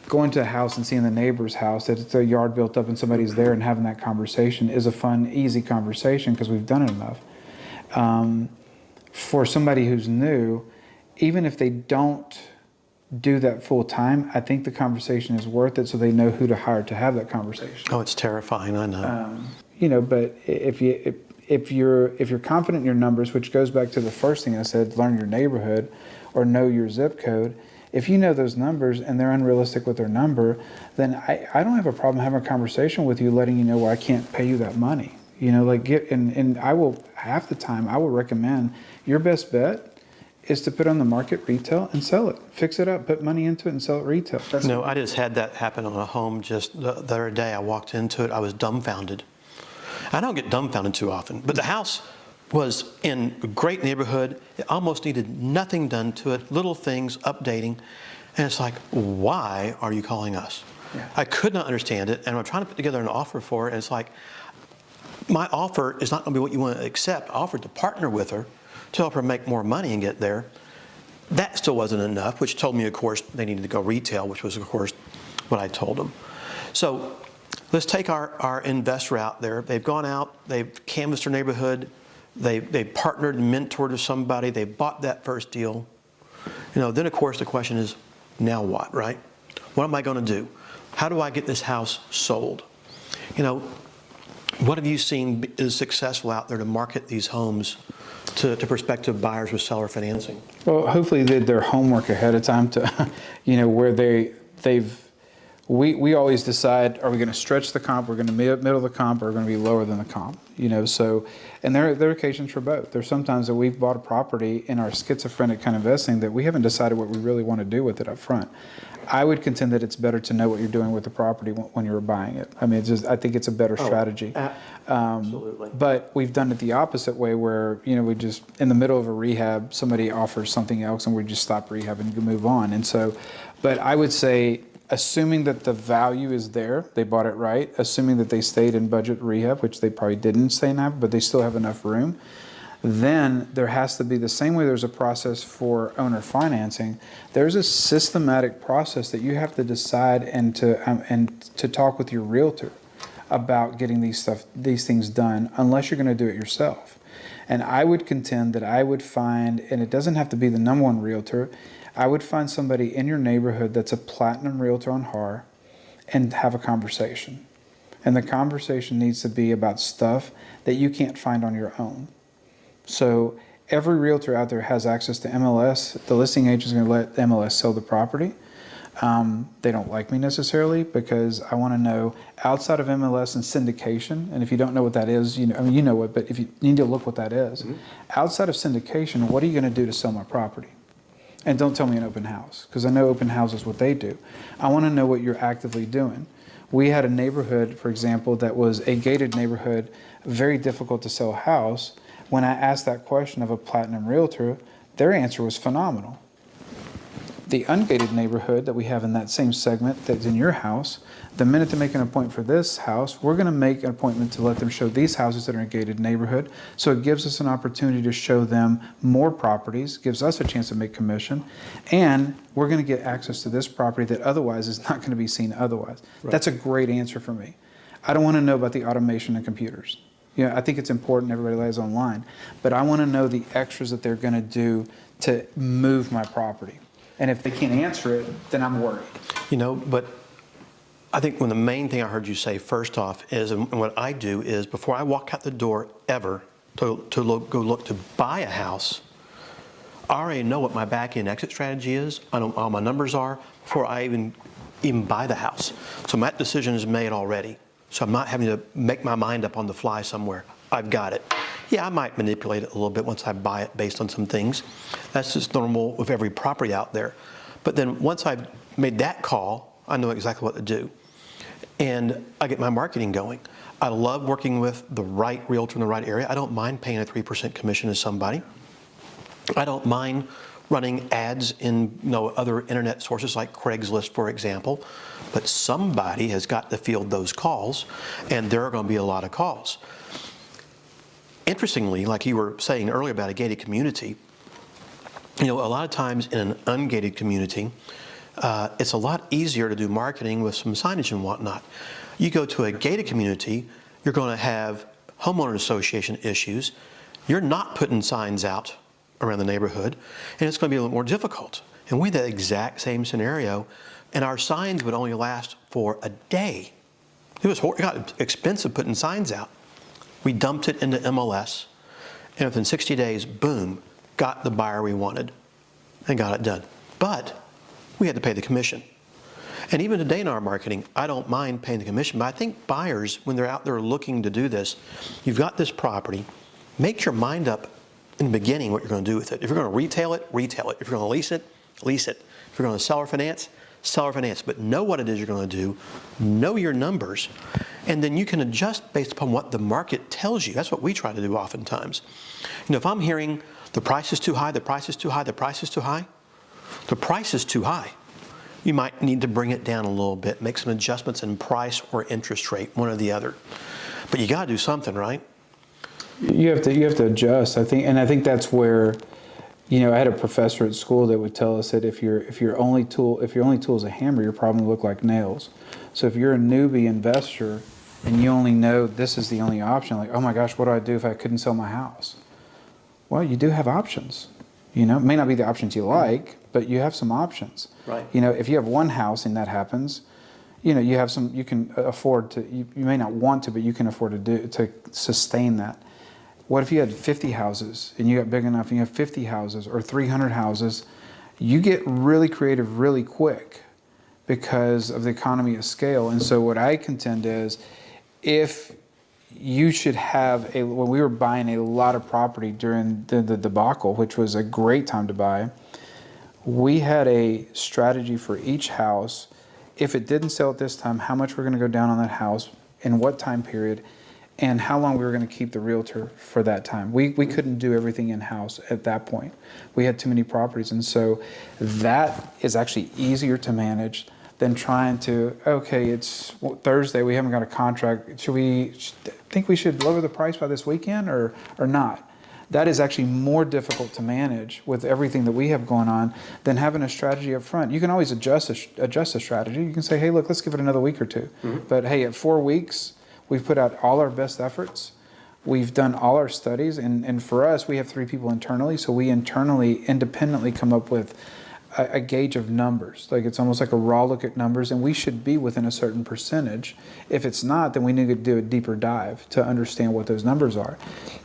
going to a house and seeing the neighbor's house, that it's a yard built up and somebody's there, and having that conversation is a fun, easy conversation because we've done it enough. For somebody who's new, even if they don't do that full time, I think the conversation is worth it, so they know who to hire to have that conversation. Oh, it's terrifying, I know. But if you're confident in your numbers, which goes back to the first thing I said, learn your neighborhood or know your zip code. If you know those numbers and they're unrealistic with their number, then I don't have a problem having a conversation with you, letting you know where I can't pay you that money. And I will, half the time, I will recommend your best bet is to put on the market retail and sell it. Fix it up, put money into it and sell it retail. I just had that happen on a home just the other day. I walked into it, I was dumbfounded. I don't get dumbfounded too often, but the house was in a great neighborhood. It almost needed nothing done to it, little things, updating. And it's like, why are you calling us? Yeah. I could not understand it, and I'm trying to put together an offer for it, and it's like, my offer is not gonna be what you want to accept. I offered to partner with her to help her make more money and get there. That still wasn't enough, which told me, of course, they needed to go retail, which was, of course, what I told them. So let's take our investor out there. They've gone out, they've canvassed their neighborhood, they partnered and mentored with somebody, they bought that first deal. Then of course the question is, now what, right? What am I gonna do? How do I get this house sold? What have you seen is successful out there to market these homes to prospective buyers with seller financing? Well, hopefully they did their homework ahead of time to, where we always decide, are we going to stretch the comp, we're going to middle the comp, or we're going to be lower than the comp, so, and there are occasions for both. There's sometimes that we've bought a property in our schizophrenic kind of investing that we haven't decided what we really want to do with it up front. I would contend that it's better to know what you're doing with the property when you're buying it. I mean, I think it's a better strategy. Absolutely. But we've done it the opposite way where, we just, in the middle of a rehab, somebody offers something else and we just stop rehab and move on. And so, but I would say, assuming that the value is there, they bought it right, assuming that they stayed in budget rehab, which they probably didn't stay in that, but they still have enough room, then there has to be, the same way there's a process for owner financing, there's a systematic process that you have to decide and to talk with your realtor about getting these things done, unless you're going to do it yourself. And I would contend that I would find, and it doesn't have to be the number one realtor, I would find somebody in your neighborhood that's a platinum realtor on HAR and have a conversation. And the conversation needs to be about stuff that you can't find on your own. So every realtor out there has access to MLS. The listing agent is going to let MLS sell the property. They don't like me necessarily because I want to know outside of MLS and syndication. And if you don't know what that is, you know, I mean, you know it, but if you need to look what that is, outside of syndication, what are you going to do to sell my property? And don't tell me an open house, because I know open houses, what they do. I want to know what you're actively doing. We had a neighborhood, for example, that was a gated neighborhood, very difficult to sell a house. When I asked that question of a platinum realtor, their answer was phenomenal. The ungated neighborhood that we have in that same segment that's in your house, the minute to make an appointment for this house, we're going to make an appointment to let them show these houses that are in a gated neighborhood. So it gives us an opportunity to show them more properties, gives us a chance to make commission, and we're going to get access to this property that otherwise is not going to be seen otherwise. Right. That's a great answer for me. I don't want to know about the automation and computers. Yeah, I think it's important everybody lays online, but I want to know the extras that they're going to do to move my property. And if they can't answer it, then I'm worried. You know, but I think the main thing I heard you say first off is, and what I do is before I walk out the door ever go look to buy a house, I already know what my back end exit strategy is. I know what all my numbers are before I even buy the house. So that decision is made already. So I'm not having to make my mind up on the fly somewhere. I've got it. Yeah, I might manipulate it a little bit once I buy it based on some things. That's just normal with every property out there. But then once I've made that call, I know exactly what to do. And I get my marketing going. I love working with the right realtor in the right area. I don't mind paying a 3% commission to somebody. I don't mind running ads in other internet sources like Craigslist, for example. But somebody has got to field those calls, and there are going to be a lot of calls. Interestingly, like you were saying earlier about a gated community, a lot of times in an ungated community, it's a lot easier to do marketing with some signage and whatnot. You go to a gated community, you're going to have homeowner association issues. You're not putting signs out around the neighborhood, and it's going to be a little more difficult. And we had that exact same scenario, and our signs would only last for a day. It got expensive putting signs out. We dumped it into MLS, and within 60 days, boom, got the buyer we wanted and got it done. But we had to pay the commission. And even today in our marketing, I don't mind paying the commission, but I think buyers, when they're out there looking to do this, you've got this property, make your mind up in the beginning what you're going to do with it. If you're going to retail it, retail it. If you're going to lease it, lease it. If you're going to sell or finance, but know what it is you're going to do, know your numbers, and then you can adjust based upon what the market tells you. That's what we try to do oftentimes. If I'm hearing the price is too high, the price is too high, the price is too high, the price is too high, you might need to bring it down a little bit, make some adjustments in price or interest rate, one or the other. But you got to do something, right? You have to adjust, I think, and I think that's where, I had a professor at school that would tell us that if your only tool is a hammer, your problem will look like nails. So if you're a newbie investor and you only know this is the only option, like, oh my gosh, what do I do if I couldn't sell my house? Well, you do have options. It may not be the options you like, but you have some options. Right. If you have one house and that happens, you have some, you can afford to, you may not want to, but you can afford to sustain that. What if you had 50 houses and you got big enough and you have 50 houses or 300 houses? You get really creative really quick because of the economy of scale. And so what I contend is, if you should have when we were buying a lot of property during the debacle, which was a great time to buy, we had a strategy for each house. If it didn't sell at this time, how much we're going to go down on that house, in what time period, and how long we were going to keep the realtor for that time. We couldn't do everything in-house at that point. We had too many properties, and so that is actually easier to manage than trying to, okay, it's Thursday, we haven't got a contract, think we should lower the price by this weekend or not? That is actually more difficult to manage with everything that we have going on than having a strategy up front. You can always adjust a strategy. You can say, hey, look, let's give it another week or two. But hey, at 4 weeks, we've put out all our best efforts. We've done all our studies. And for us, we have 3 people internally. So we independently come up with a gauge of numbers. Like, it's almost like a raw look at numbers. And we should be within a certain percentage. If it's not, then we need to do a deeper dive to understand what those numbers are.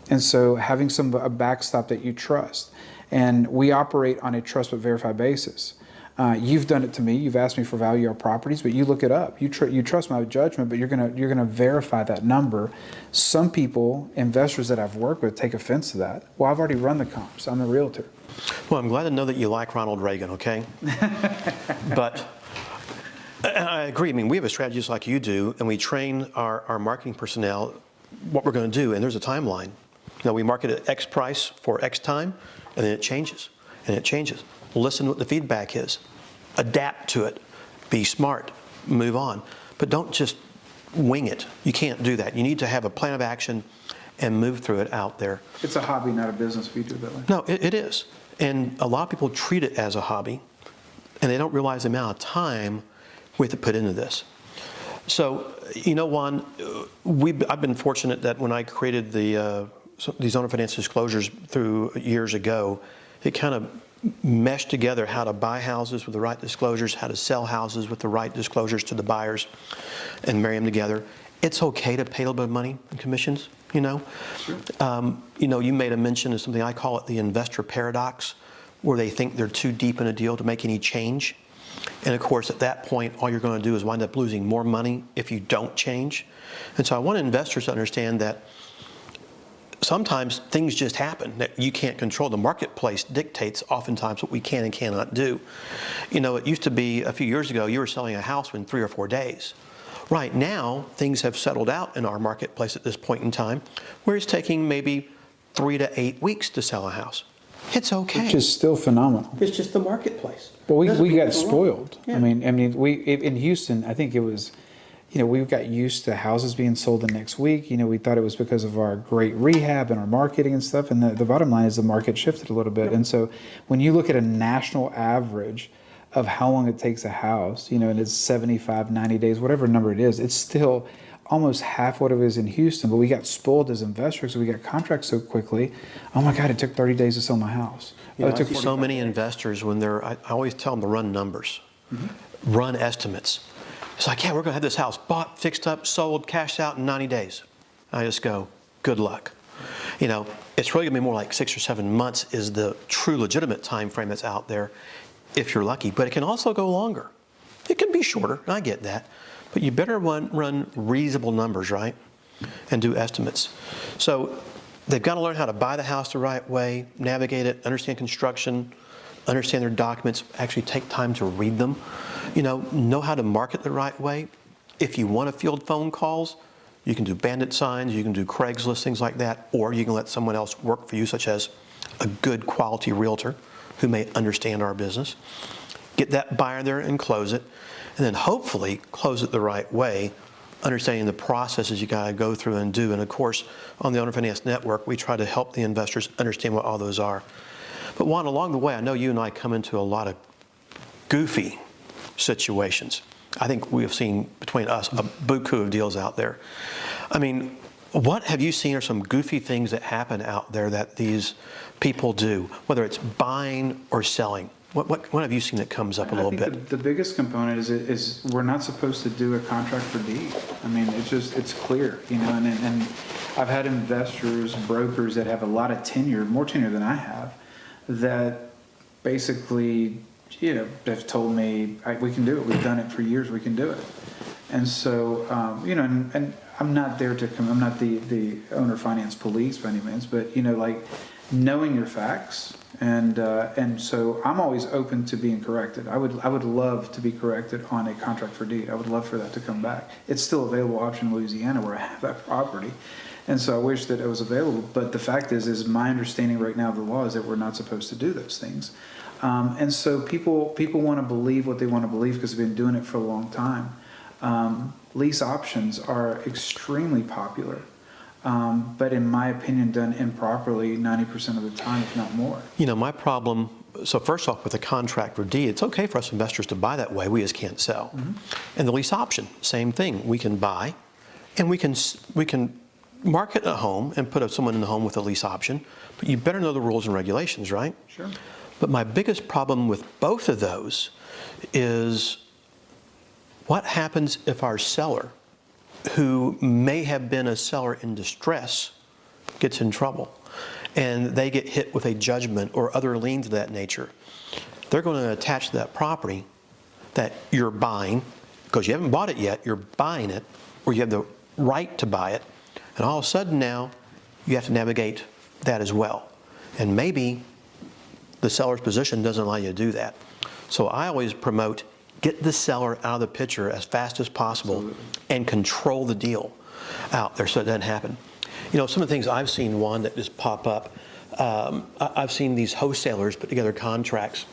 And so having a backstop that you trust. And we operate on a trust but verify basis. You've done it to me. You've asked me for value of properties, but you look it up. You trust my judgment, but you're gonna verify that number. Some people, investors that I've worked with, take offense to that. Well, I've already run the comps. I'm a realtor. Well, I'm glad to know that you like Ronald Reagan, okay? But I agree. I mean, we have a strategy just like you do, and we train our marketing personnel what we're going to do, and there's a timeline. We market at X price for X time, and then it changes, and it changes. Listen to what the feedback is. Adapt to it. Be smart. Move on. But don't just wing it. You can't do that. You need to have a plan of action and move through it out there. It's a hobby, not a business, if you do it that way. No, it is. And a lot of people treat it as a hobby, and they don't realize the amount of time we have to put into this. So, Juan, I've been fortunate that when I created these owner finance disclosures through years ago, it kind of meshed together how to buy houses with the right disclosures, how to sell houses with the right disclosures to the buyers, and marry them together. It's okay to pay a little bit of money in commissions, Sure. You made a mention of something, I call it the investor paradox, where they think they're too deep in a deal to make any change. And of course, at that point, all you're going to do is wind up losing more money if you don't change. And so I want investors to understand that sometimes things just happen that you can't control. The marketplace dictates oftentimes what we can and cannot do. It used to be a few years ago, you were selling a house in 3 or 4 days. Right now, things have settled out in our marketplace at this point in time, where it's taking maybe 3 to 8 weeks to sell a house. It's okay. Which is still phenomenal. It's just the marketplace. Well, we got spoiled. Yeah. I mean, we in Houston, I think it was, we got used to houses being sold the next week. We thought it was because of our great rehab and our marketing and stuff. And the bottom line is the market shifted a little bit. And so when you look at a national average of how long it takes a house, and it's 75, 90 days, whatever number it is, it's still almost half what it is in Houston. But we got spoiled as investors. We got contracts so quickly. Oh my God, it took 30 days to sell my house. I see so many investors when I always tell them to run numbers, run estimates. It's like, yeah, we're going to have this house bought, fixed up, sold, cashed out in 90 days. I just go, good luck. It's really going to be more like 6 or 7 months is the true legitimate time frame that's out there if you're lucky. But it can also go longer. It can be shorter, I get that. But you better run reasonable numbers, right? And do estimates. So they've got to learn how to buy the house the right way, navigate it, understand construction, understand their documents, actually take time to read them, know how to market the right way. If you want to field phone calls, you can do bandit signs, you can do Craigslist, things like that, or you can let someone else work for you, such as a good quality realtor who may understand our business. Get that buyer there and close it, and then hopefully close it the right way, understanding the processes you got to go through and do. And of course, on the Owner Finance Network, we try to help the investors understand what all those are. But Juan, along the way, I know you and I come into a lot of goofy situations. I think we have seen between us a buku of deals out there. I mean, what have you seen are some goofy things that happen out there that these people do, whether it's buying or selling? What have you seen that comes up a little bit? The biggest component is we're not supposed to do a contract for deed. I mean, it's clear, and I've had investors, brokers that have a lot of tenure, more tenure than I have, that basically, they've told me, we can do it. We've done it for years. We can do it. And so, and I'm not there to I'm not the owner finance police by any means, but, knowing your facts. And so I'm always open to being corrected. I would love to be corrected on a contract for deed. I would love for that to come back. It's still available option in Louisiana where I have that property. And so I wish that it was available. But the fact is my understanding right now of the law is that we're not supposed to do those things. And so people want to believe what they want to believe because they've been doing it for a long time. Lease options are extremely popular. But in my opinion, done improperly 90% of the time, if not more. My problem, so first off, with a contract for deed, it's okay for us investors to buy that way. We just can't sell. And the lease option, same thing. We can buy, and we can market a home and put someone in the home with a lease option, but you better know the rules and regulations, right? Sure. But my biggest problem with both of those is what happens if our seller, who may have been a seller in distress, gets in trouble and they get hit with a judgment or other liens of that nature. they're going to attach to that property that you're buying, because you haven't bought it yet, you're buying it, or you have the right to buy it, and all of a sudden now you have to navigate that as well. And maybe the seller's position doesn't allow you to do that. So I always promote, get the seller out of the picture as fast as possible. Absolutely. And control the deal out there so it doesn't happen. You know, some of the things I've seen, Juan, that just pop up, I've seen these wholesalers put together contracts.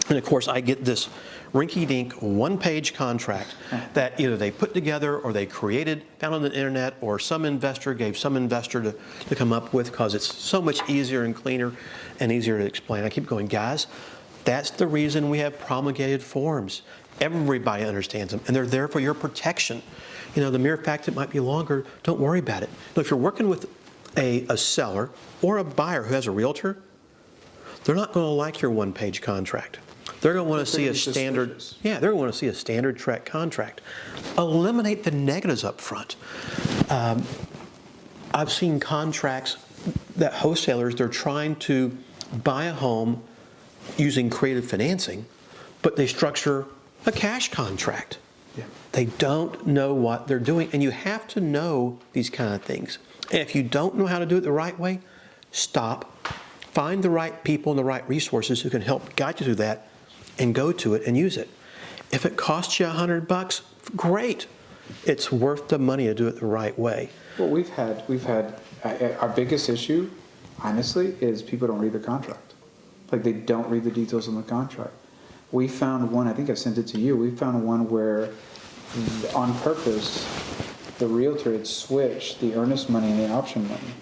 And of course, I get this rinky-dink one-page contract that either they put together or they created, found on the internet, or some investor gave some investor to come up with, because it's so much easier and cleaner and easier to explain. I keep going, guys, that's the reason we have promulgated forms. Everybody understands them, and they're there for your protection. You know, the mere fact it might be longer, don't worry about it. Now, if you're working with a seller or a buyer who has a realtor, they're not going to like your one-page contract. They're going to want to see a standard, they're going to want to see a standard track contract. Eliminate the negatives up front. I've seen contracts that wholesalers, they're trying to buy a home using creative financing, but they structure a cash contract. Yeah. They don't know what they're doing, and you have to know these kind of things. And if you don't know how to do it the right way, stop. Find the right people and the right resources who can help guide you through that, and go to it and use it. If it costs you $100, great. It's worth the money to do it the right way. Well, we've had our biggest issue, honestly, is people don't read the contract. Like, they don't read the details on the contract. We found one, I think I sent it to you, we found one where on purpose the realtor had switched the earnest money and the option money.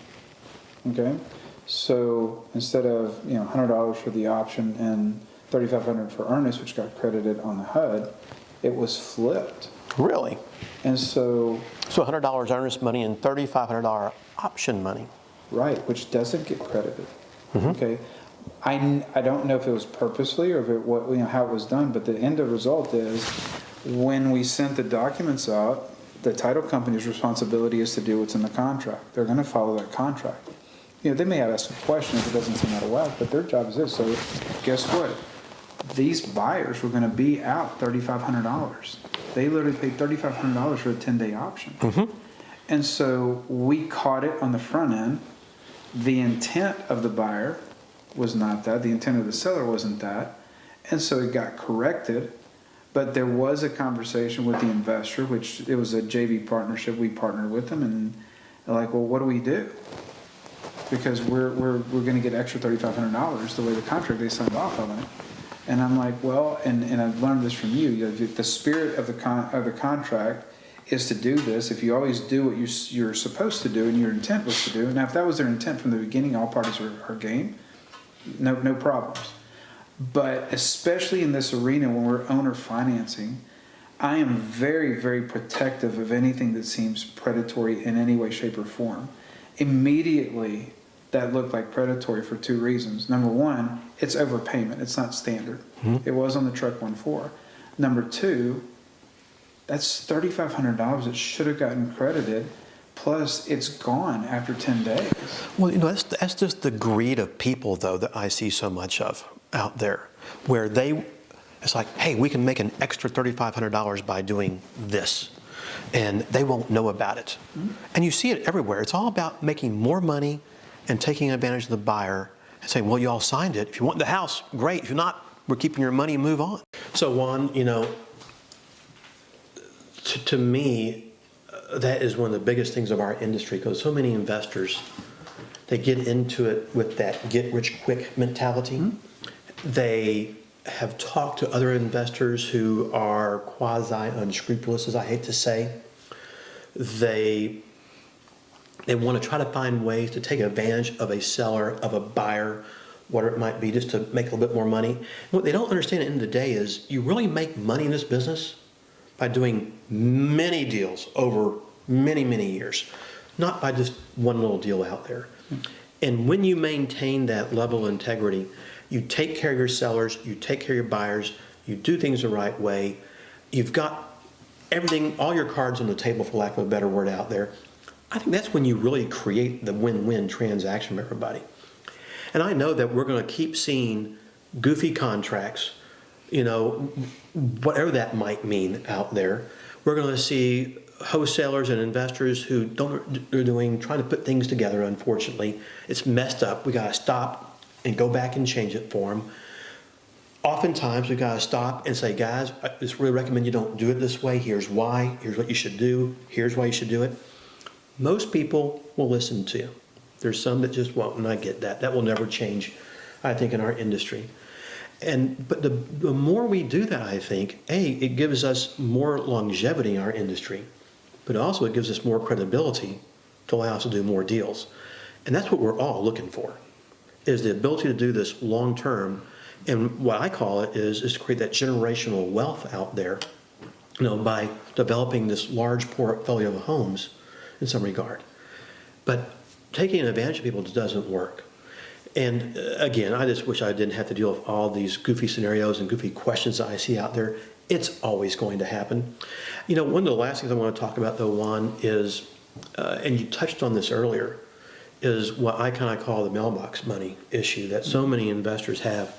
Okay? So instead of, you know, $100 for the option and $3,500 for earnest, which got credited on the HUD, it was flipped. Really? And so $100 earnest money and $3,500 option money. right, which doesn't get credited. Mm-hmm. Okay, I don't know if it was purposely or if it what, you know, how it was done, but the end result is when we sent the documents out, the title company's responsibility is to do what's in the contract. They're going to follow that contract. You know, they may have asked a question if it doesn't seem out of whack, but their job is this. So guess what? These buyers were going to be out $3,500. They literally paid $3,500 for a 10-day option. Mm-hmm. And so we caught it on the front end. The intent of the buyer was not that. The intent of the seller wasn't that. And so it got corrected. But there was a conversation with the investor, which it was a JV partnership. We partnered with them, and they're like, well, what do we do? Because we're going to get extra $3,500 the way the contract they signed off on it. And I'm like, well, and I've learned this from you. You know, the spirit of the contract is to do this. If you always do what you're supposed to do and your intent was to do, now if that was their intent from the beginning, all parties are game. No problems. But especially in this arena when we're owner financing, I am very, very protective of anything that seems predatory in any way, shape, or form. Immediately, that looked like predatory for two reasons. Number one, it's overpayment. It's not standard. Mm-hmm. It was on the truck 1.4. Number two, that's $3,500 that should have gotten credited, plus it's gone after 10 days. Well, you know, that's just the greed of people, though, that I see so much of out there, where it's like, hey, we can make an extra $3,500 by doing this, and they won't know about it. Mm-hmm. And you see it everywhere. It's all about making more money and taking advantage of the buyer and saying, well, you all signed it. If you want the house, great. If you're not, we're keeping your money and move on. So, Juan, you know, to me, that is one of the biggest things of our industry, because so many investors, they get into it with that get-rich-quick mentality. Mm-hmm. They have talked to other investors who are quasi-unscrupulous, as I hate to say. They want to try to find ways to take advantage of a seller, of a buyer, whatever it might be, just to make a little bit more money. And what they don't understand at the end of the day is you really make money in this business by doing many deals over many, many years, not by just one little deal out there. And when you maintain that level of integrity, you take care of your sellers, you take care of your buyers, you do things the right way, you've got everything, all your cards on the table, for lack of a better word, out there. I think that's when you really create the win-win transaction for everybody. And I know that we're going to keep seeing goofy contracts, you know, whatever that might mean out there. We're going to see wholesalers and investors who trying to put things together. Unfortunately, it's messed up. We got to stop and go back and change it for them. Oftentimes, we got to stop and say, guys, I just really recommend you don't do it this way. Here's why. Here's what you should do. Here's why you should do it. Most people will listen to you. There's some that just won't, and I get that. That will never change, I think, in our industry. But the more we do that, I think, it gives us more longevity in our industry, but also it gives us more credibility to allow us to do more deals. And that's what we're all looking for, is the ability to do this long term. And what I call it is to create that generational wealth out there, you know, by developing this large portfolio of homes in some regard. But taking advantage of people doesn't work. And again, I just wish I didn't have to deal with all these goofy scenarios and goofy questions that I see out there. It's always going to happen. You know, one of the last things I want to talk about, though, Juan, is, and you touched on this earlier, is what I kind of call the mailbox money issue that so many investors have,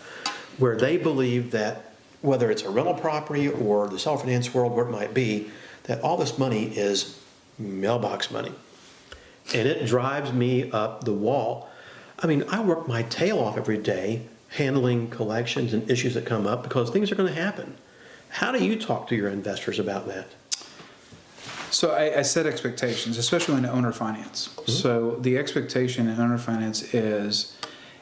where they believe that whether it's a rental property or the self-finance world, where it might be, that all this money is mailbox money. And it drives me up the wall. I mean, I work my tail off every day handling collections and issues that come up because things are going to happen. How do you talk to your investors about that? So I set expectations, especially in owner finance. Mm-hmm. So the expectation in owner finance is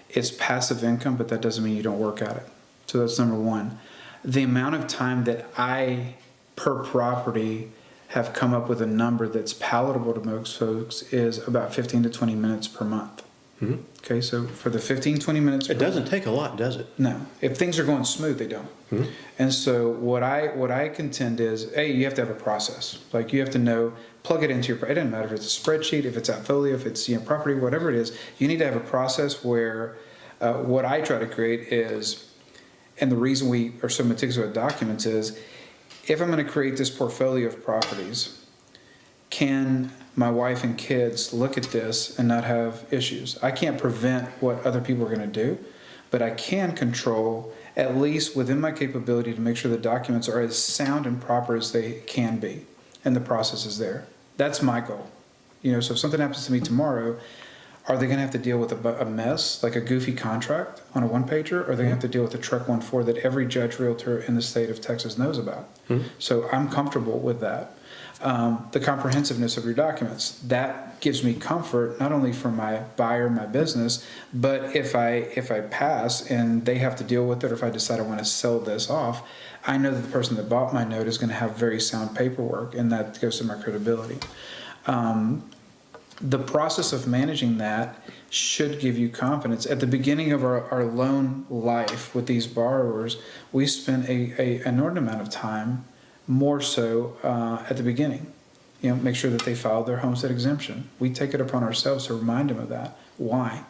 it's passive income, but that doesn't mean you don't work at it. So that's number one. The amount of time that I, per property, have come up with a number that's palatable to most folks is about 15 to 20 minutes per month. Mm-hmm. Okay, so for the 15, 20 minutes. It doesn't take a lot, does it? No. If things are going smooth, they don't. Mm-hmm. And so what I contend is, you have to have a process. Like you have to know, plug it into your, it doesn't matter if it's a spreadsheet, if it's Appfolio, if it's property, whatever it is, you need to have a process where what I try to create is, and the reason we are so meticulous with documents is, if I'm going to create this portfolio of properties, can my wife and kids look at this and not have issues? I can't prevent what other people are going to do, but I can control, at least within my capability, to make sure the documents are as sound and proper as they can be, and the process is there. That's my goal. So if something happens to me tomorrow, are they going to have to deal with a mess, like a goofy contract on a one-pager, or are they going to have to deal with a Truck 1-4 that every judge realtor in the state of Texas knows about? Mm-hmm. So I'm comfortable with that. The comprehensiveness of your documents, that gives me comfort, not only for my buyer, my business, but if I pass and they have to deal with it, or if I decide I want to sell this off, I know that the person that bought my note is going to have very sound paperwork, and that goes to my credibility. The process of managing that should give you confidence. At the beginning of our loan life with these borrowers, we spent an inordinate amount of time, more so at the beginning. Make sure that they filed their homestead exemption. We take it upon ourselves to remind them of that. Why?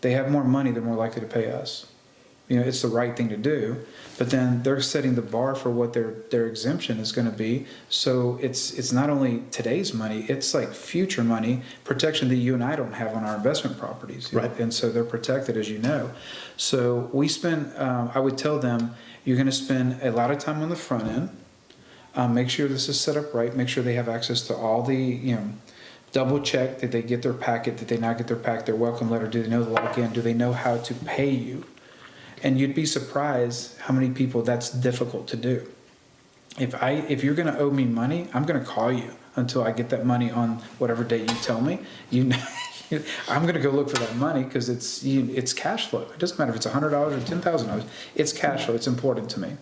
They have more money, they're more likely to pay us. It's the right thing to do, but then they're setting the bar for what their exemption is going to be. So it's not only today's money, it's like future money, protection that you and I don't have on our investment properties. Right. And so they're protected, as you know. So we spend, I would tell them, you're going to spend a lot of time on the front end. Make sure this is set up right. Make sure they have access to all the, double check that they get their packet, did they not get their packet, their welcome letter, do they know the login, do they know how to pay you? And you'd be surprised how many people that's difficult to do. If you're going to owe me money, I'm going to call you until I get that money on whatever date you tell me. I'm going to go look for that money because it's cash flow. It doesn't matter if it's $100 or $10,000. It's cash flow. It's important to me.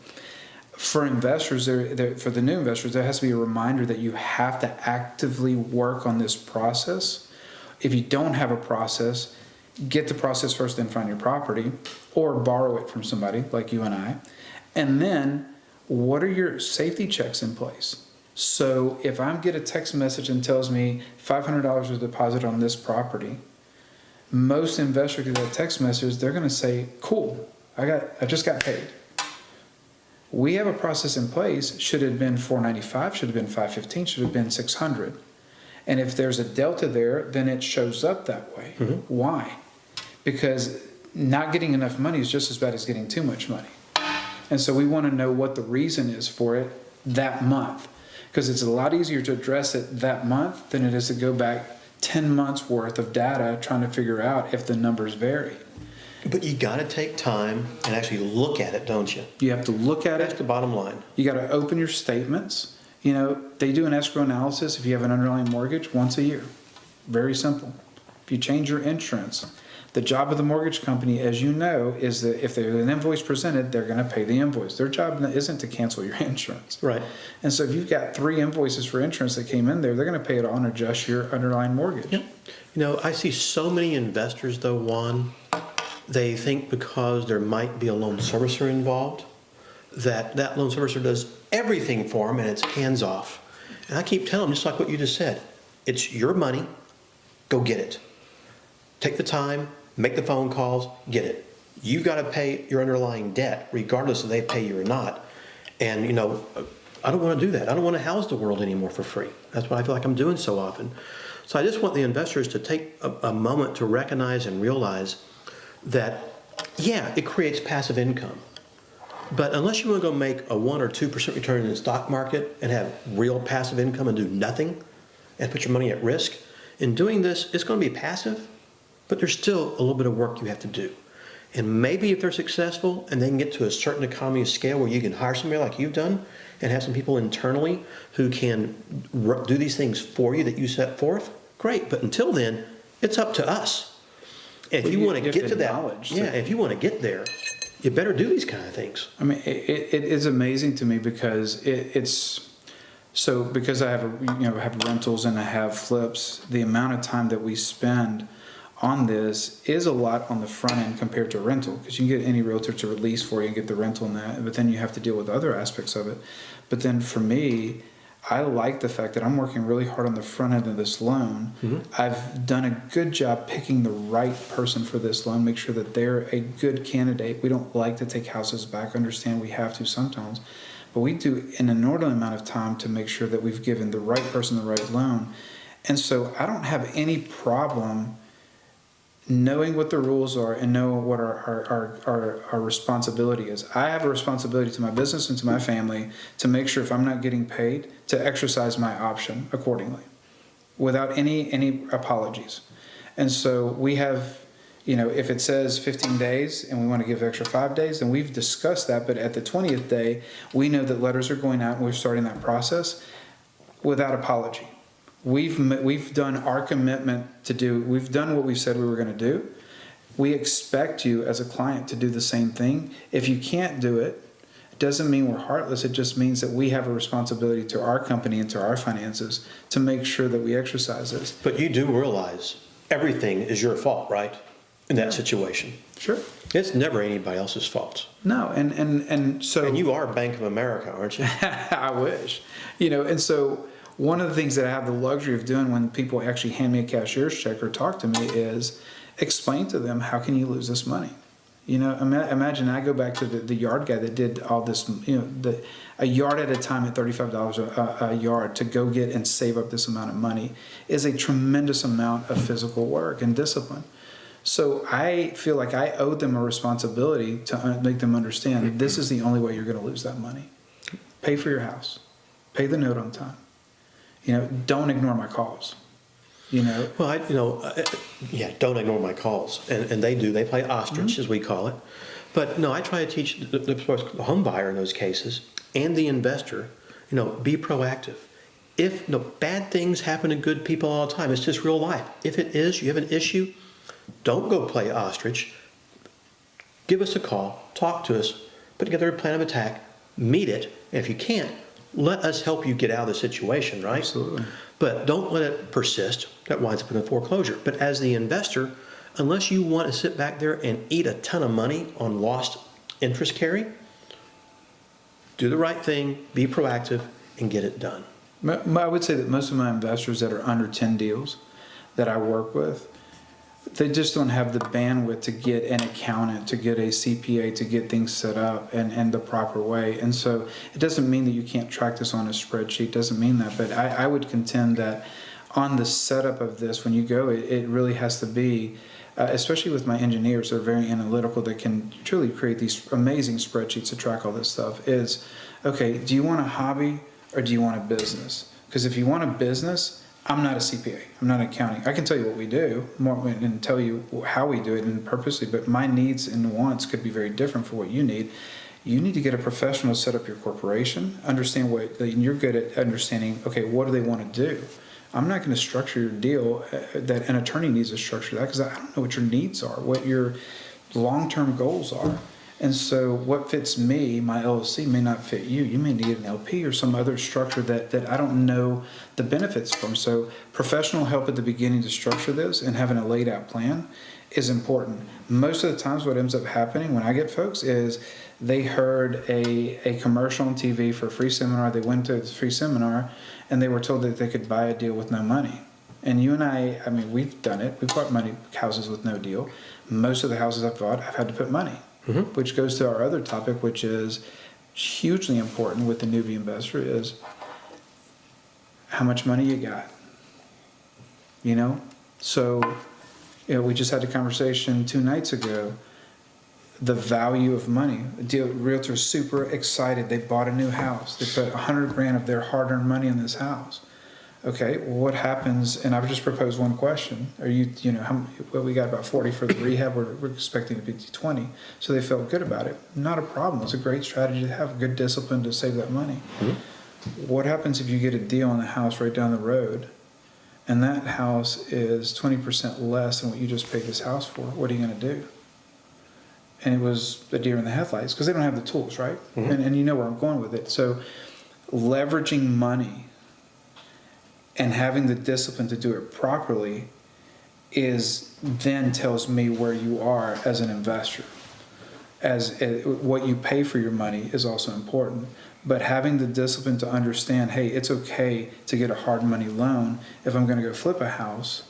For investors, for the new investors, there has to be a reminder that you have to actively work on this process. If you don't have a process, get the process first, then find your property, or borrow it from somebody like you and I. And then, what are your safety checks in place? So if I get a text message and tells me $500 was deposited on this property, most investors get that text message, they're going to say, cool, I just got paid. We have a process in place. Should it have been $495, should have been $515, should have been $600. And if there's a delta there, then it shows up that way. Mm-hmm. Why? Because not getting enough money is just as bad as getting too much money. And so we want to know what the reason is for it that month, because it's a lot easier to address it that month than it is to go back 10 months worth of data trying to figure out if the numbers vary. But you got to take time and actually look at it, don't you? You have to look at That's it. the bottom line. You got to open your statements. You know, they do an escrow analysis if you have an underlying mortgage once a year. Very simple. If you change your insurance, the job of the mortgage company, as you know, is that if there's an invoice presented, they're going to pay the invoice. Their job isn't to cancel your insurance. Right. And so if you've got 3 invoices for insurance that came in there, they're going to pay it all and adjust your underlying mortgage. Yep. You know, I see so many investors, though, Juan, they think because there might be a loan servicer involved, that that loan servicer does everything for them and it's hands off. And I keep telling them, just like what you just said, it's your money, go get it. Take the time, make the phone calls, get it. You've got to pay your underlying debt, regardless if they pay you or not. And, you know, I don't want to do that. I don't want to house the world anymore for free. That's what I feel like I'm doing so often. So I just want the investors to take a moment to recognize and realize that, yeah, it creates passive income. But unless you want to go make a 1 or 2% return in the stock market and have real passive income and do nothing and put your money at risk, in doing this, it's going to be passive, but there's still a little bit of work you have to do. And maybe if they're successful and they can get to a certain economy of scale where you can hire somebody like you've done and have some people internally who can do these things for you that you set forth, great. But until then, it's up to us. If you want to get to that, if you want to get there, you better do these kind of things. I mean, it is amazing to me because it's so, because I have have rentals and I have flips, the amount of time that we spend on this is a lot on the front end compared to rental, because you can get any realtor to release for you and get the rental and that, but then you have to deal with other aspects of it. But then for me, I like the fact that I'm working really hard on the front end of this loan. Mm-hmm. I've done a good job picking the right person for this loan, make sure that they're a good candidate. We don't like to take houses back, understand we have to sometimes, but we do an inordinate amount of time to make sure that we've given the right person the right loan. And so I don't have any problem knowing what the rules are and know what our responsibility is. I have a responsibility to my business and to my family to make sure if I'm not getting paid, to exercise my option accordingly without any apologies. And so we have, if it says 15 days and we want to give extra 5 days, then we've discussed that. But at the 20th day, we know that letters are going out and we're starting that process without apology. We've done our commitment to do, we've done what we said we were going to do. We expect you as a client to do the same thing. If you can't do it, it doesn't mean we're heartless. It just means that we have a responsibility to our company and to our finances to make sure that we exercise this. But you do realize everything is your fault, right? In that situation. Sure. It's never anybody else's fault. No, and so. And you are Bank of America, aren't you? I wish. And so one of the things that I have the luxury of doing when people actually hand me a cashier's check or talk to me is explain to them, how can you lose this money? Imagine I go back to the yard guy that did all this, a yard at a time at $35 a yard to go get and save up this amount of money is a tremendous amount of physical work and discipline. So I feel like I owe them a responsibility to make them understand this is the only way you're going to lose that money. Pay for your house. Pay the note on time. Don't ignore my calls. Well, don't ignore my calls. And they do. They play ostrich, as we call it. But no, I try to teach the home buyer in those cases and the investor, be proactive. If bad things happen to good people all the time, it's just real life. If it is, you have an issue, don't go play ostrich. Give us a call, talk to us, put together a plan of attack, meet it, and if you can't, let us help you get out of the situation, right? Absolutely. But don't let it persist. That winds up in a foreclosure. But as the investor, unless you want to sit back there and eat a ton of money on lost interest carry, do the right thing, be proactive, and get it done. I would say that most of my investors that are under 10 deals that I work with, they just don't have the bandwidth to get an accountant, to get a CPA, to get things set up and the proper way. And so it doesn't mean that you can't track this on a spreadsheet, doesn't mean that. But I would contend that on the setup of this, when you go, it really has to be especially with my engineers, they're very analytical. They can truly create these amazing spreadsheets to track all this stuff. Is, okay, do you want a hobby or do you want a business? Because if you want a business, I'm not a CPA. I'm not accounting. I can tell you what we do more and tell you how we do it and purposely, but my needs and wants could be very different for what you need. You need to get a professional to set up your corporation, understand what, and you're good at understanding, okay, what do they want to do? I'm not going to structure your deal that an attorney needs to structure that because I don't know what your needs are, what your long-term goals are. And so what fits me, my LLC, may not fit you. You may need an LP or some other structure that I don't know the benefits from. So professional help at the beginning to structure this and having a laid out plan is important. Most of the times what ends up happening when I get folks is they heard a commercial on TV for a free seminar. They went to the free seminar and they were told that they could buy a deal with no money. And you and I mean, we've done it. We've bought houses with no deal. Most of the houses I've bought, I've had to put money. Which goes to our other topic, which is hugely important with the newbie investor, is how much money you got. You know? So, we just had a conversation 2 nights ago, the value of money. Realtors super excited. They bought a new house. They put $100,000 of their hard-earned money in this house. Okay, well, what happens? And I've just proposed one question. Are you know, well, we got about 40 for the rehab. We're expecting to be 20. So they felt good about it. Not a problem. It's a great strategy to have, good discipline to save that money. What happens if you get a deal on the house right down the road and that house is 20% less than what you just paid this house for? What are you going to do? And it was a deer in the headlights because they don't have the tools, right? And you know where I'm going with it. So leveraging money and having the discipline to do it properly then tells me where you are as an investor. What you pay for your money is also important, but having the discipline to understand, hey, it's okay to get a hard money loan if I'm going to go flip a house,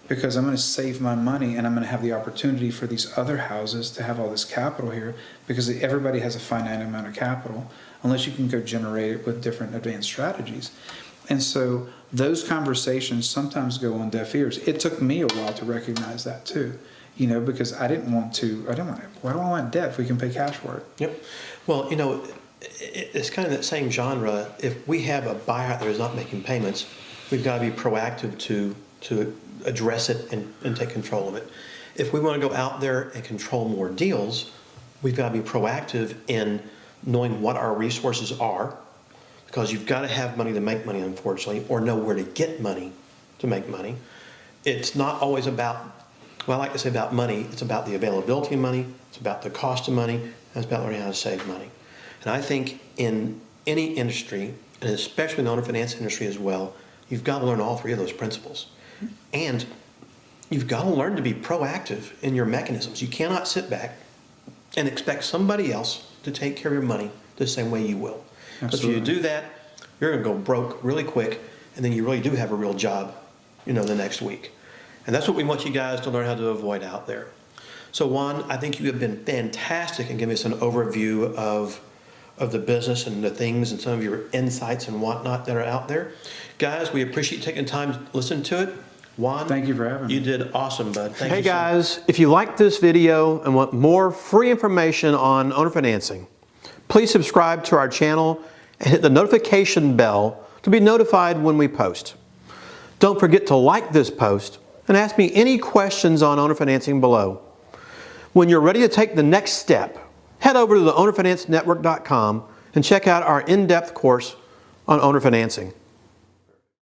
because I'm going to save my money and I'm going to have the opportunity for these other houses to have all this capital here, because everybody has a finite amount of capital unless you can go generate it with different advanced strategies. And so those conversations sometimes go on deaf ears. It took me a while to recognize that too, because why do I want debt if we can pay cash for it? Yep. Well, it's kind of that same genre. If we have a buyer out there who's not making payments, we've got to be proactive to address it and take control of it. If we want to go out there and control more deals, we've got to be proactive in knowing what our resources are, because you've got to have money to make money, unfortunately, or know where to get money to make money. It's not always about, well, I like to say about money, it's about the availability of money, it's about the cost of money, and it's about learning how to save money. And I think in any industry, and especially in the owner finance industry as well, you've got to learn all 3 of those principles. And you've got to learn to be proactive in your mechanisms. You cannot sit back and expect somebody else to take care of your money the same way you will. Because if you do that, you're going to go broke really quick, and then you really do have a real job, the next week. And that's what we want you guys to learn how to avoid out there. So Juan, I think you have been fantastic in giving us an overview of the business and the things and some of your insights and whatnot that are out there. Guys, we appreciate you taking time to listen to it. Juan, thank you for having me. You did awesome, bud. Thank you. Hey guys, if you like this video and want more free information on owner financing, please subscribe to our channel and hit the notification bell to be notified when we post. Don't forget to like this post and ask me any questions on owner financing below. When you're ready to take the next step, head over to the ownerfinancenetwork.com and check out our in-depth course on owner financing.